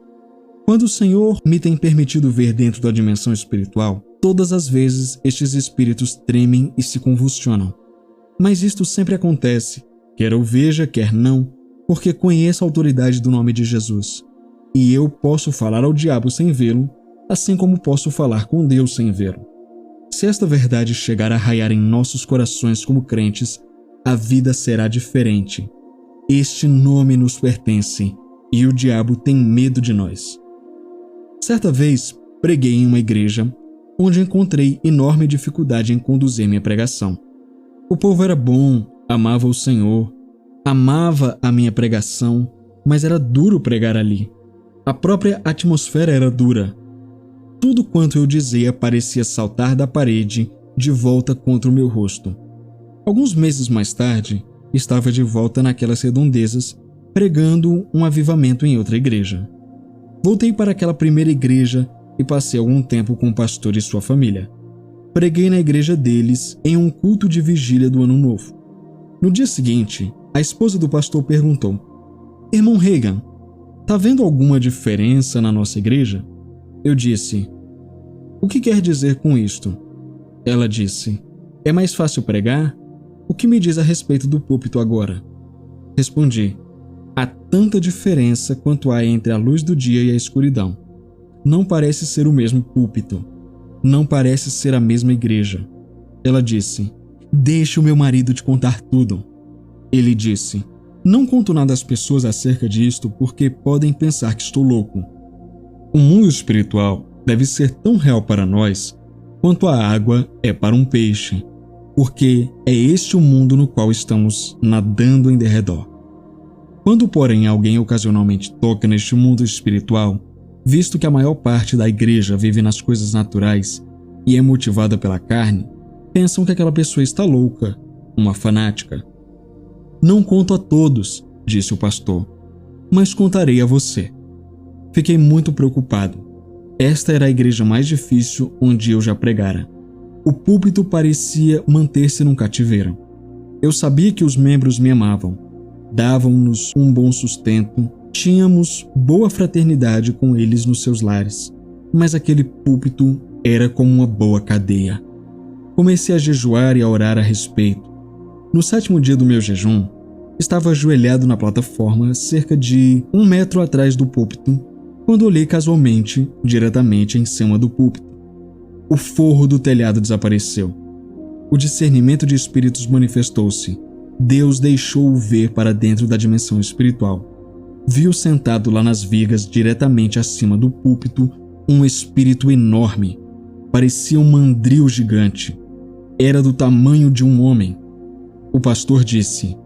Quando o Senhor me tem permitido ver dentro da dimensão espiritual, todas as vezes estes espíritos tremem e se convulsionam. Mas isto sempre acontece, quer eu veja, quer não, porque conheço a autoridade do nome de Jesus. E eu posso falar ao diabo sem vê-lo, assim como posso falar com Deus sem vê-lo. Se esta verdade chegar a raiar em nossos corações como crentes, a vida será diferente. Este nome nos pertence e o diabo tem medo de nós. Certa vez, preguei em uma igreja onde encontrei enorme dificuldade em conduzir minha pregação. O povo era bom, amava o Senhor, amava a minha pregação, mas era duro pregar ali. A própria atmosfera era dura. Tudo quanto eu dizia parecia saltar da parede de volta contra o meu rosto. Alguns meses mais tarde, estava de volta naquelas redondezas, pregando um avivamento em outra igreja. Voltei para aquela primeira igreja e passei algum tempo com o pastor e sua família. Preguei na igreja deles em um culto de vigília do Ano Novo. No dia seguinte, a esposa do pastor perguntou: "Irmão Reagan, tá vendo alguma diferença na nossa igreja?" Eu disse: "O que quer dizer com isto?" Ela disse: "É mais fácil pregar? O que me diz a respeito do púlpito agora?" Respondi: "Há tanta diferença quanto há entre a luz do dia e a escuridão. Não parece ser o mesmo púlpito. Não parece ser a mesma igreja." Ela disse: "Deixe o meu marido te contar tudo." Ele disse: "Não conto nada às pessoas acerca disto porque podem pensar que estou louco." O mundo espiritual deve ser tão real para nós quanto a água é para um peixe, porque é este o mundo no qual estamos nadando em derredor. Quando, porém, alguém ocasionalmente toca neste mundo espiritual, visto que a maior parte da igreja vive nas coisas naturais e é motivada pela carne, pensam que aquela pessoa está louca, uma fanática. "Não conto a todos", disse o pastor, "mas contarei a você." Fiquei muito preocupado. Esta era a igreja mais difícil onde eu já pregara. O púlpito parecia manter-se num cativeiro. Eu sabia que os membros me amavam, davam-nos um bom sustento, tínhamos boa fraternidade com eles nos seus lares, mas aquele púlpito era como uma boa cadeia. Comecei a jejuar e a orar a respeito. No 7º dia do meu jejum, estava ajoelhado na plataforma cerca de 1 metro atrás do púlpito, quando olhei casualmente diretamente em cima do púlpito. O forro do telhado desapareceu. O discernimento de espíritos manifestou-se. Deus deixou-o ver para dentro da dimensão espiritual. Viu sentado lá nas vigas, diretamente acima do púlpito, um espírito enorme. Parecia um mandril gigante. Era do tamanho de um homem. O pastor disse: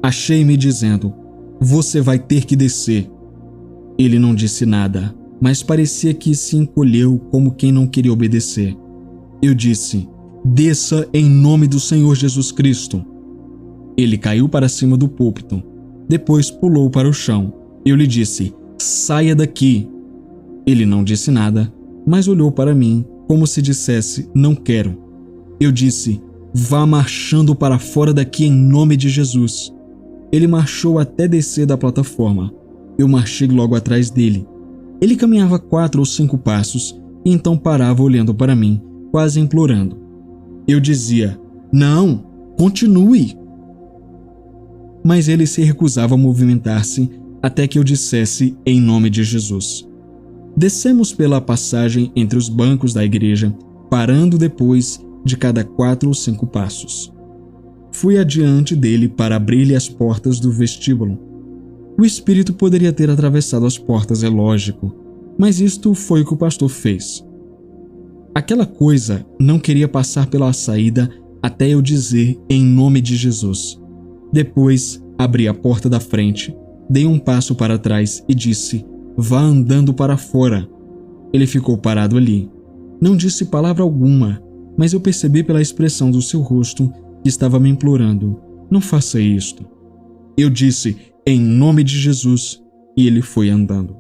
"Achei-me dizendo, você vai ter que descer." Ele não disse nada, mas parecia que se encolheu como quem não queria obedecer. Eu disse: "Desça em nome do Senhor Jesus Cristo." Ele caiu para cima do púlpito. Depois pulou para o chão. Eu lhe disse: "Saia daqui." Ele não disse nada, mas olhou para mim como se dissesse: "Não quero." Eu disse: "Vá marchando para fora daqui em nome de Jesus." Ele marchou até descer da plataforma. Eu marchei logo atrás dele. Ele caminhava 4 ou 5 passos e então parava olhando para mim, quase implorando. Eu dizia: "Não, continue." Mas ele se recusava a movimentar-se até que eu dissesse em nome de Jesus. Descemos pela passagem entre os bancos da igreja, parando depois de cada 4 ou 5 passos. Fui adiante dele para abrir-lhe as portas do vestíbulo. O espírito poderia ter atravessado as portas, é lógico, mas isto foi o que o pastor fez. Aquela coisa não queria passar pela saída até eu dizer em nome de Jesus. Depois, abri a porta da frente, dei um passo para trás e disse: "Vá andando para fora." Ele ficou parado ali. Não disse palavra alguma, mas eu percebi pela expressão do seu rosto que estava me implorando: "Não faça isto." Eu disse: "Em nome de Jesus," e ele foi andando.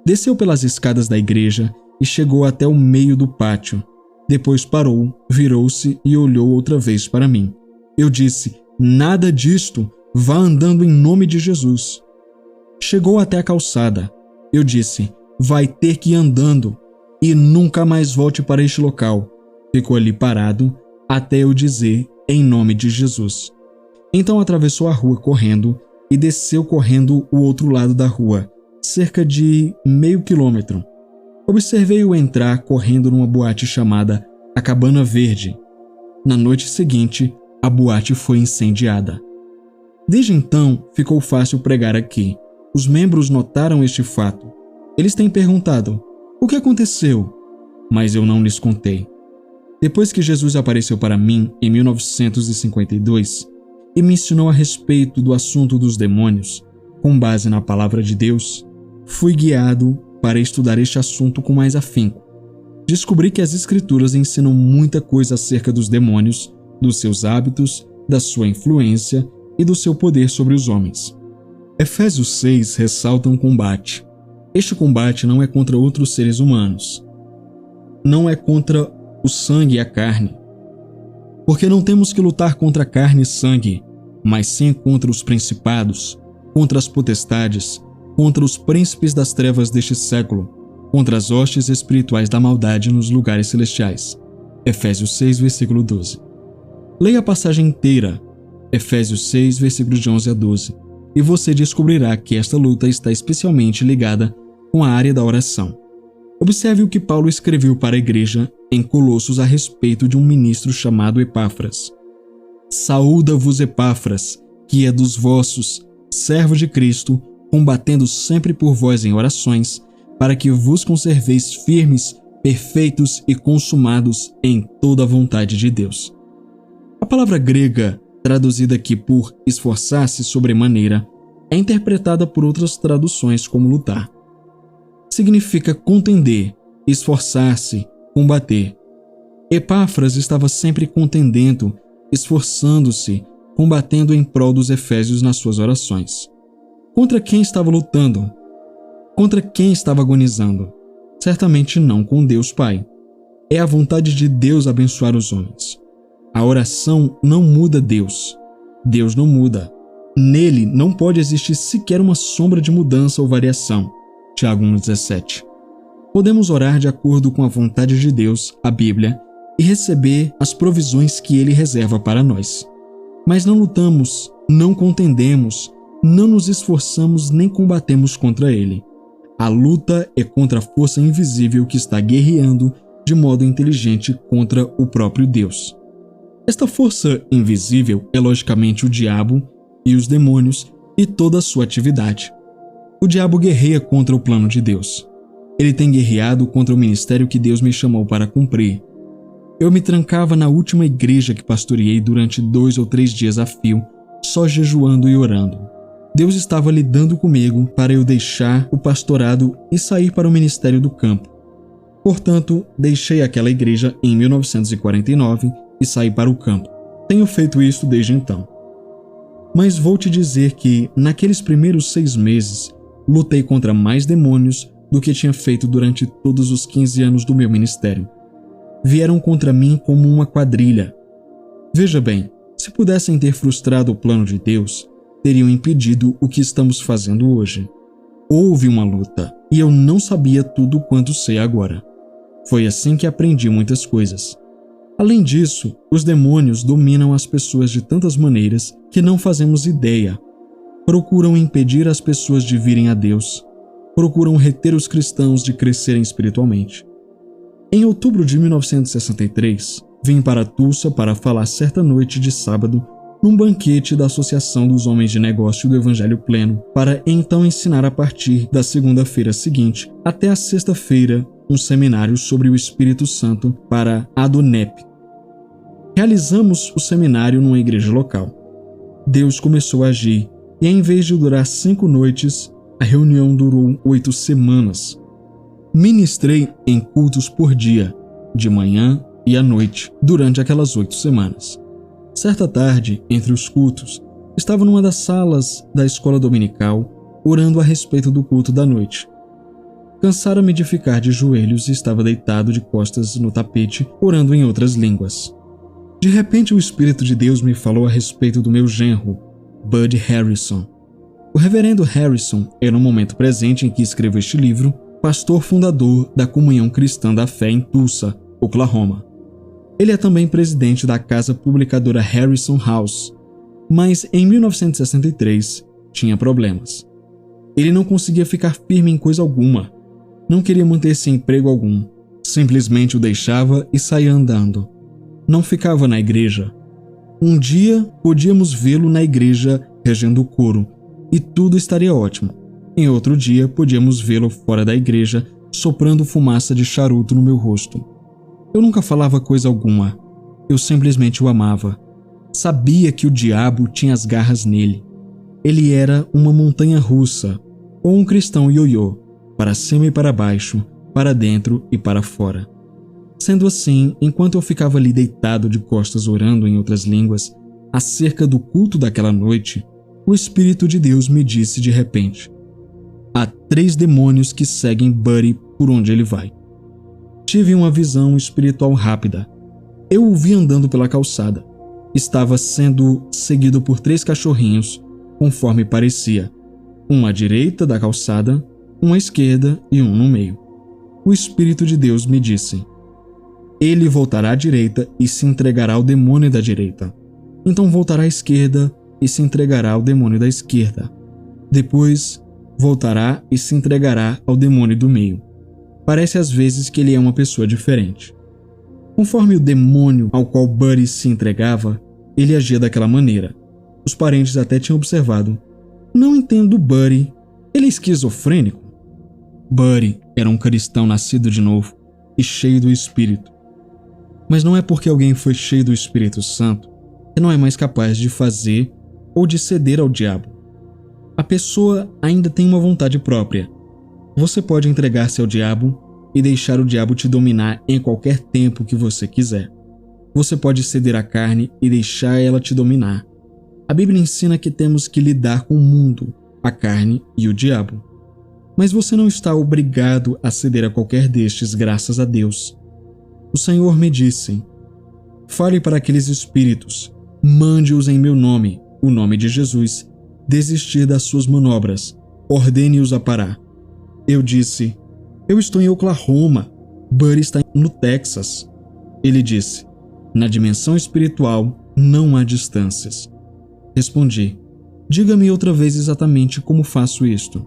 Desceu pelas escadas da igreja e chegou até o meio do pátio. Depois parou, virou-se e olhou outra vez para mim. Eu disse: "Nada disto, vá andando em nome de Jesus." Chegou até a calçada. Eu disse: "Vai ter que ir andando e nunca mais volte para este local." Ficou ali parado até eu dizer em nome de Jesus. Então atravessou a rua correndo e desceu correndo o outro lado da rua, cerca de meio quilômetro. Observei-o entrar correndo numa boate chamada A Cabana Verde. Na noite seguinte, a boate foi incendiada. Desde então, ficou fácil pregar aqui. Os membros notaram este fato. Eles têm perguntado: "O que aconteceu?" Mas eu não lhes contei. Depois que Jesus apareceu para mim em 1952 e me ensinou a respeito do assunto dos demônios, com base na palavra de Deus, fui guiado para estudar este assunto com mais afinco. Descobri que as Escrituras ensinam muita coisa acerca dos demônios, dos seus hábitos, da sua influência e do seu poder sobre os homens. Efésios 6 ressalta um combate. Este combate não é contra outros seres humanos. Não é contra o sangue e a carne. Porque não temos que lutar contra carne e sangue, mas sim contra os principados, contra as potestades, contra os príncipes das trevas deste século, contra as hostes espirituais da maldade nos lugares celestiais. Efésios 6, versículo 12. Leia a passagem inteira, Efésios 6, versículos de 11 a 12, e você descobrirá que esta luta está especialmente ligada com a área da oração. Observe o que Paulo escreveu para a igreja em Colossos a respeito de um ministro chamado Epáfras. "Saúda-vos Epáfras, que é dos vossos, servo de Cristo, combatendo sempre por vós em orações, para que vos conserveis firmes, perfeitos e consumados em toda a vontade de Deus." A palavra grega, traduzida aqui por esforçar-se sobremaneira, é interpretada por outras traduções como lutar. Significa contender, esforçar-se, combater. Epáfras estava sempre contendendo, esforçando-se, combatendo em prol dos efésios nas suas orações. Contra quem estava lutando? Contra quem estava agonizando? Certamente não com Deus Pai. É a vontade de Deus abençoar os homens. A oração não muda Deus. Deus não muda. Nele não pode existir sequer uma sombra de mudança ou variação. Tiago 1,17. Podemos orar de acordo com a vontade de Deus, a Bíblia, e receber as provisões que Ele reserva para nós. Mas não lutamos, não contendemos, não nos esforçamos nem combatemos contra ele. A luta é contra a força invisível que está guerreando de modo inteligente contra o próprio Deus. Esta força invisível é logicamente o diabo e os demônios e toda a sua atividade. O diabo guerreia contra o plano de Deus. Ele tem guerreado contra o ministério que Deus me chamou para cumprir. Eu me trancava na última igreja que pastoreei durante 2 ou 3 dias a fio, só jejuando e orando. Deus estava lidando comigo para eu deixar o pastorado e sair para o ministério do campo. Portanto, deixei aquela igreja em 1949 e saí para o campo. Tenho feito isso desde então. Mas vou te dizer que, naqueles primeiros 6 meses, lutei contra mais demônios do que tinha feito durante todos os 15 anos do meu ministério. Vieram contra mim como uma quadrilha. Veja bem, se pudessem ter frustrado o plano de Deus, teriam impedido o que estamos fazendo hoje. Houve uma luta, e eu não sabia tudo quanto sei agora. Foi assim que aprendi muitas coisas. Além disso, os demônios dominam as pessoas de tantas maneiras que não fazemos ideia. Procuram impedir as pessoas de virem a Deus. Procuram reter os cristãos de crescerem espiritualmente. Em outubro de 1963, vim para Tulsa para falar certa noite de sábado num banquete da Associação dos Homens de Negócio do Evangelho Pleno, para então ensinar a partir da segunda-feira seguinte até a sexta-feira um seminário sobre o Espírito Santo para Adonep. Realizamos o seminário numa igreja local. Deus começou a agir e, em vez de durar 5 noites, a reunião durou 8 semanas. Ministrei em cultos por dia, de manhã e à noite, durante aquelas 8 semanas. Certa tarde, entre os cultos, estava numa das salas da escola dominical, orando a respeito do culto da noite. Cansara-me de ficar de joelhos e estava deitado de costas no tapete, orando em outras línguas. De repente, o Espírito de Deus me falou a respeito do meu genro, Bud Harrison. O reverendo Harrison era no momento presente em que escrevo este livro, pastor fundador da Comunhão Cristã da Fé em Tulsa, Oklahoma. Ele é também presidente da casa publicadora Harrison House, mas em 1963 tinha problemas. Ele não conseguia ficar firme em coisa alguma, não queria manter-se em emprego algum, simplesmente o deixava e saía andando. Não ficava na igreja. Um dia podíamos vê-lo na igreja regendo o coro, e tudo estaria ótimo. Em outro dia podíamos vê-lo fora da igreja, soprando fumaça de charuto no meu rosto. Eu nunca falava coisa alguma. Eu simplesmente o amava. Sabia que o diabo tinha as garras nele. Ele era uma montanha russa, ou um cristão ioiô, para cima e para baixo, para dentro e para fora. Sendo assim, enquanto eu ficava ali deitado de costas orando em outras línguas, acerca do culto daquela noite, o Espírito de Deus me disse de repente: há 3 demônios que seguem Buddy por onde ele vai. Tive uma visão espiritual rápida. Eu o vi andando pela calçada. Estava sendo seguido por 3 cachorrinhos, conforme parecia. Um à direita da calçada, um à esquerda e um no meio. O Espírito de Deus me disse: ele voltará à direita e se entregará ao demônio da direita. Então voltará à esquerda e se entregará ao demônio da esquerda. Depois voltará e se entregará ao demônio do meio. Parece às vezes que ele é uma pessoa diferente. Conforme o demônio ao qual Buddy se entregava, ele agia daquela maneira. Os parentes até tinham observado: não entendo Buddy, ele é esquizofrênico? Buddy era um cristão nascido de novo e cheio do Espírito. Mas não é porque alguém foi cheio do Espírito Santo que não é mais capaz de fazer ou de ceder ao diabo. A pessoa ainda tem uma vontade própria. Você pode entregar-se ao diabo e deixar o diabo te dominar em qualquer tempo que você quiser. Você pode ceder à carne e deixar ela te dominar. A Bíblia ensina que temos que lidar com o mundo, a carne e o diabo. Mas você não está obrigado a ceder a qualquer destes, graças a Deus. O Senhor me disse: fale para aqueles espíritos, mande-os em meu nome, o nome de Jesus, desistir das suas manobras, ordene-os a parar. Eu disse: eu estou em Oklahoma, Buddy está no Texas. Ele disse: na dimensão espiritual não há distâncias. Respondi: diga-me outra vez exatamente como faço isto.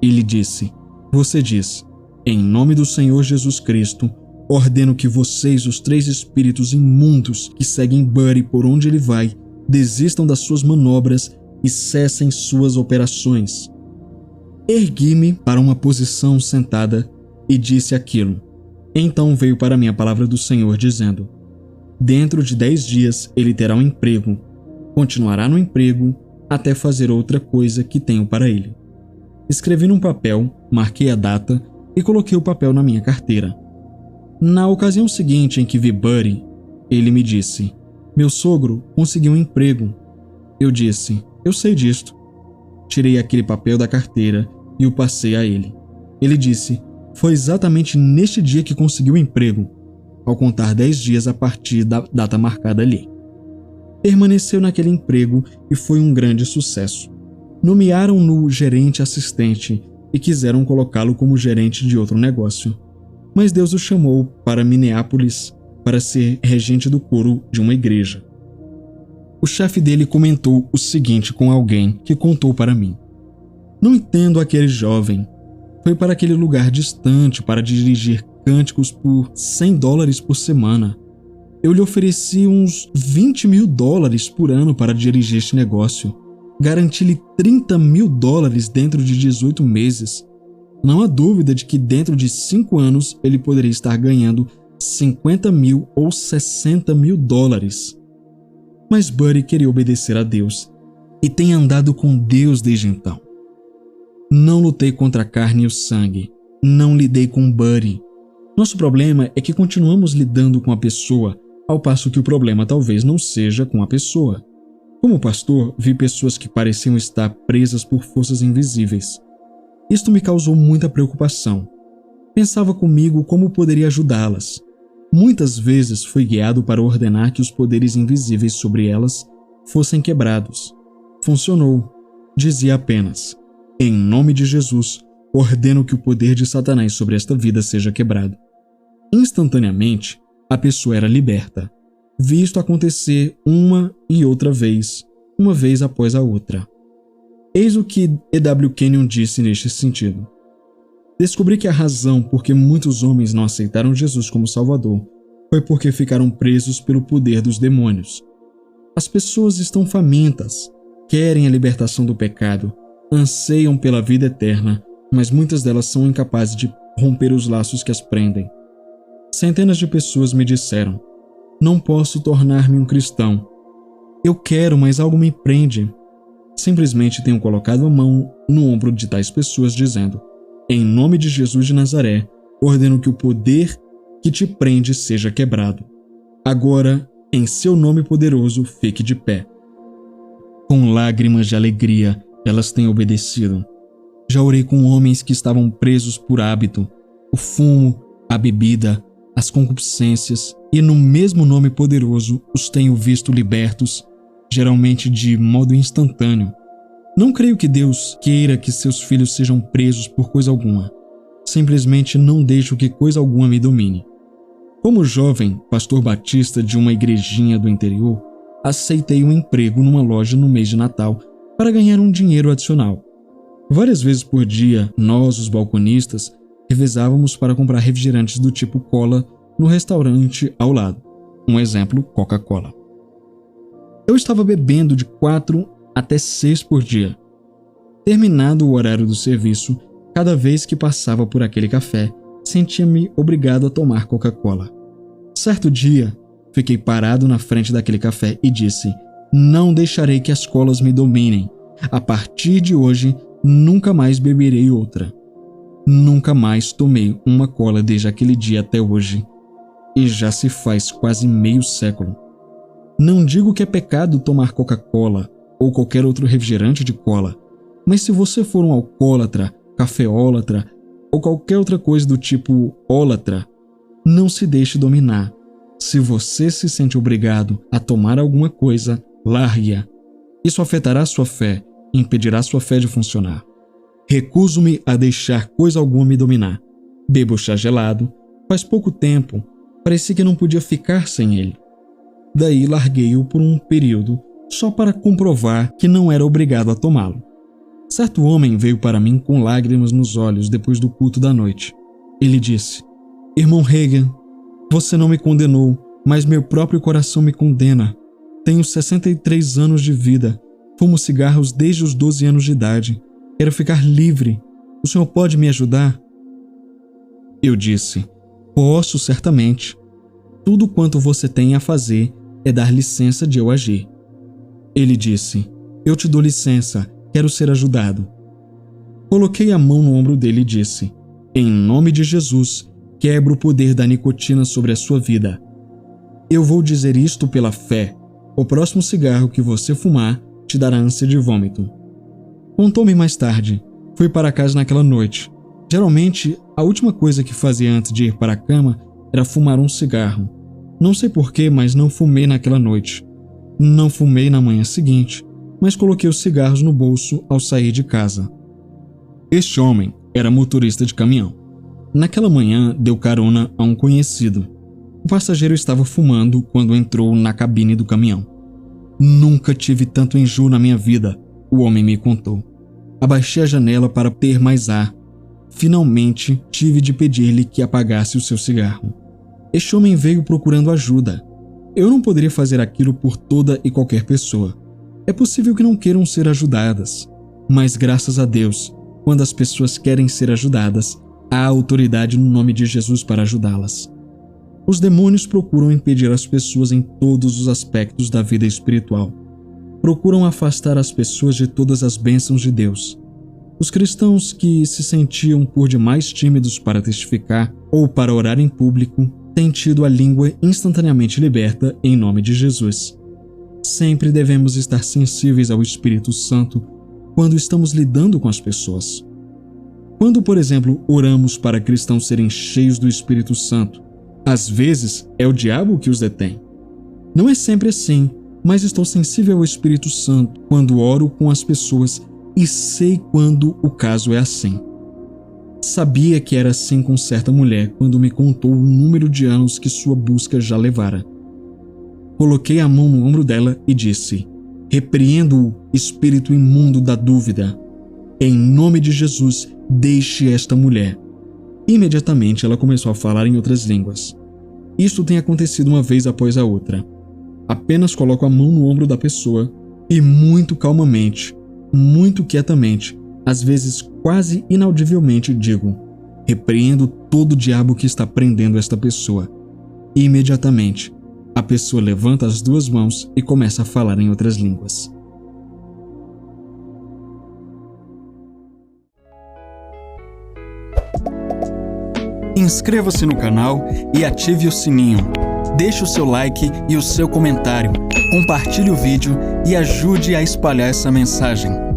Ele disse: você diz: em nome do Senhor Jesus Cristo, ordeno que vocês, os 3 espíritos imundos que seguem Buddy por onde ele vai, desistam das suas manobras e cessem suas operações. Ergui-me para uma posição sentada e disse aquilo. Então veio para mim a palavra do Senhor dizendo: dentro de 10 dias ele terá um emprego, continuará no emprego até fazer outra coisa que tenho para ele. Escrevi num papel, marquei a data e coloquei o papel na minha carteira. Na ocasião seguinte em que vi Buddy, ele me disse: meu sogro conseguiu um emprego. Eu disse: eu sei disto. Tirei aquele papel da carteira e o passei a ele. Ele disse: foi exatamente neste dia que conseguiu o emprego, ao contar 10 dias a partir da data marcada ali. Permaneceu naquele emprego e foi um grande sucesso. Nomearam-no gerente assistente e quiseram colocá-lo como gerente de outro negócio. Mas Deus o chamou para Minneapolis para ser regente do coro de uma igreja. O chefe dele comentou o seguinte com alguém que contou para mim: não entendo aquele jovem. Foi para aquele lugar distante para dirigir cânticos por $100 por semana. Eu lhe ofereci uns $20.000 por ano para dirigir este negócio. Garanti-lhe $30.000 dentro de 18 meses. Não há dúvida de que dentro de 5 anos ele poderia estar ganhando $50.000 ou $60.000. Mas Buddy queria obedecer a Deus e tem andado com Deus desde então. Não lutei contra a carne e o sangue. Não lidei com Buddy. Nosso problema é que continuamos lidando com a pessoa, ao passo que o problema talvez não seja com a pessoa. Como pastor, vi pessoas que pareciam estar presas por forças invisíveis. Isto me causou muita preocupação. Pensava comigo como poderia ajudá-las. Muitas vezes fui guiado para ordenar que os poderes invisíveis sobre elas fossem quebrados. Funcionou. Dizia apenas: em nome de Jesus, ordeno que o poder de Satanás sobre esta vida seja quebrado. Instantaneamente, a pessoa era liberta. Vi isto acontecer uma e outra vez, uma vez após a outra. Eis o que E.W. Kenyon disse neste sentido. Descobri que a razão por que muitos homens não aceitaram Jesus como Salvador foi porque ficaram presos pelo poder dos demônios. As pessoas estão famintas, querem a libertação do pecado, anseiam pela vida eterna, mas muitas delas são incapazes de romper os laços que as prendem. Centenas de pessoas me disseram: não posso tornar-me um cristão. Eu quero, mas algo me prende. Simplesmente tenho colocado a mão no ombro de tais pessoas dizendo: em nome de Jesus de Nazaré, ordeno que o poder que te prende seja quebrado. Agora, em seu nome poderoso, fique de pé. Com lágrimas de alegria, elas têm obedecido. Já orei com homens que estavam presos por hábito, o fumo, a bebida, as concupiscências, e no mesmo nome poderoso os tenho visto libertos, geralmente de modo instantâneo. Não creio que Deus queira que seus filhos sejam presos por coisa alguma. Simplesmente não deixo que coisa alguma me domine. Como jovem pastor batista de uma igrejinha do interior, aceitei um emprego numa loja no mês de Natal para ganhar um dinheiro adicional. Várias vezes por dia, nós, os balconistas, revezávamos para comprar refrigerantes do tipo cola no restaurante ao lado. Um exemplo, Coca-Cola. Eu estava bebendo de 4 até 6 por dia. Terminado o horário do serviço, cada vez que passava por aquele café, sentia-me obrigado a tomar Coca-Cola. Certo dia, fiquei parado na frente daquele café e disse: não deixarei que as colas me dominem. A partir de hoje, nunca mais beberei outra. Nunca mais tomei uma cola desde aquele dia até hoje. E já se faz quase meio século. Não digo que é pecado tomar Coca-Cola ou qualquer outro refrigerante de cola, mas se você for um alcoólatra, cafeólatra ou qualquer outra coisa do tipo ólatra, não se deixe dominar. Se você se sente obrigado a tomar alguma coisa, largue-a. Isso afetará sua fé e impedirá sua fé de funcionar. Recuso-me a deixar coisa alguma me dominar. Bebo chá gelado. Faz pouco tempo, parecia que não podia ficar sem ele. Daí larguei-o por um período só para comprovar que não era obrigado a tomá-lo. Certo homem veio para mim com lágrimas nos olhos depois do culto da noite. Ele disse: Irmão Reagan, você não me condenou, mas meu próprio coração me condena. Tenho 63 anos de vida, fumo cigarros desde os 12 anos de idade. Quero ficar livre. O senhor pode me ajudar? Eu disse: Posso, certamente. Tudo quanto você tem a fazer é dar licença de eu agir. Ele disse: Eu te dou licença, quero ser ajudado. Coloquei a mão no ombro dele e disse: Em nome de Jesus, quebro o poder da nicotina sobre a sua vida. Eu vou dizer isto pela fé. O próximo cigarro que você fumar te dará ânsia de vômito. Contou-me mais tarde. Fui para casa naquela noite. Geralmente, a última coisa que fazia antes de ir para a cama era fumar um cigarro. Não sei porquê, mas não fumei naquela noite. Não fumei na manhã seguinte, mas coloquei os cigarros no bolso ao sair de casa. Este homem era motorista de caminhão. Naquela manhã, deu carona a um conhecido. O passageiro estava fumando quando entrou na cabine do caminhão. Nunca tive tanto enjoo na minha vida, o homem me contou. Abaixei a janela para ter mais ar. Finalmente, tive de pedir-lhe que apagasse o seu cigarro. Este homem veio procurando ajuda. Eu não poderia fazer aquilo por toda e qualquer pessoa. É possível que não queiram ser ajudadas, mas graças a Deus, quando as pessoas querem ser ajudadas, há autoridade no nome de Jesus para ajudá-las. Os demônios procuram impedir as pessoas em todos os aspectos da vida espiritual. Procuram afastar as pessoas de todas as bênçãos de Deus. Os cristãos que se sentiam por demais tímidos para testificar ou para orar em público têm tido a língua instantaneamente liberta em nome de Jesus. Sempre devemos estar sensíveis ao Espírito Santo quando estamos lidando com as pessoas. Quando, por exemplo, oramos para cristãos serem cheios do Espírito Santo, às vezes é o diabo que os detém. Não é sempre assim, mas estou sensível ao Espírito Santo quando oro com as pessoas e sei quando o caso é assim. Sabia que era assim com certa mulher quando me contou o número de anos que sua busca já levara. Coloquei a mão no ombro dela e disse: Repreendo-o, espírito imundo da dúvida. Em nome de Jesus, deixe esta mulher. Imediatamente ela começou a falar em outras línguas. Isto tem acontecido uma vez após a outra. Apenas coloco a mão no ombro da pessoa e muito calmamente, muito quietamente, às vezes quase inaudivelmente digo: repreendo todo o diabo que está prendendo esta pessoa. E imediatamente, a pessoa levanta as duas mãos e começa a falar em outras línguas. Inscreva-se no canal e ative o sininho. Deixe o seu like e o seu comentário. Compartilhe o vídeo e ajude a espalhar essa mensagem.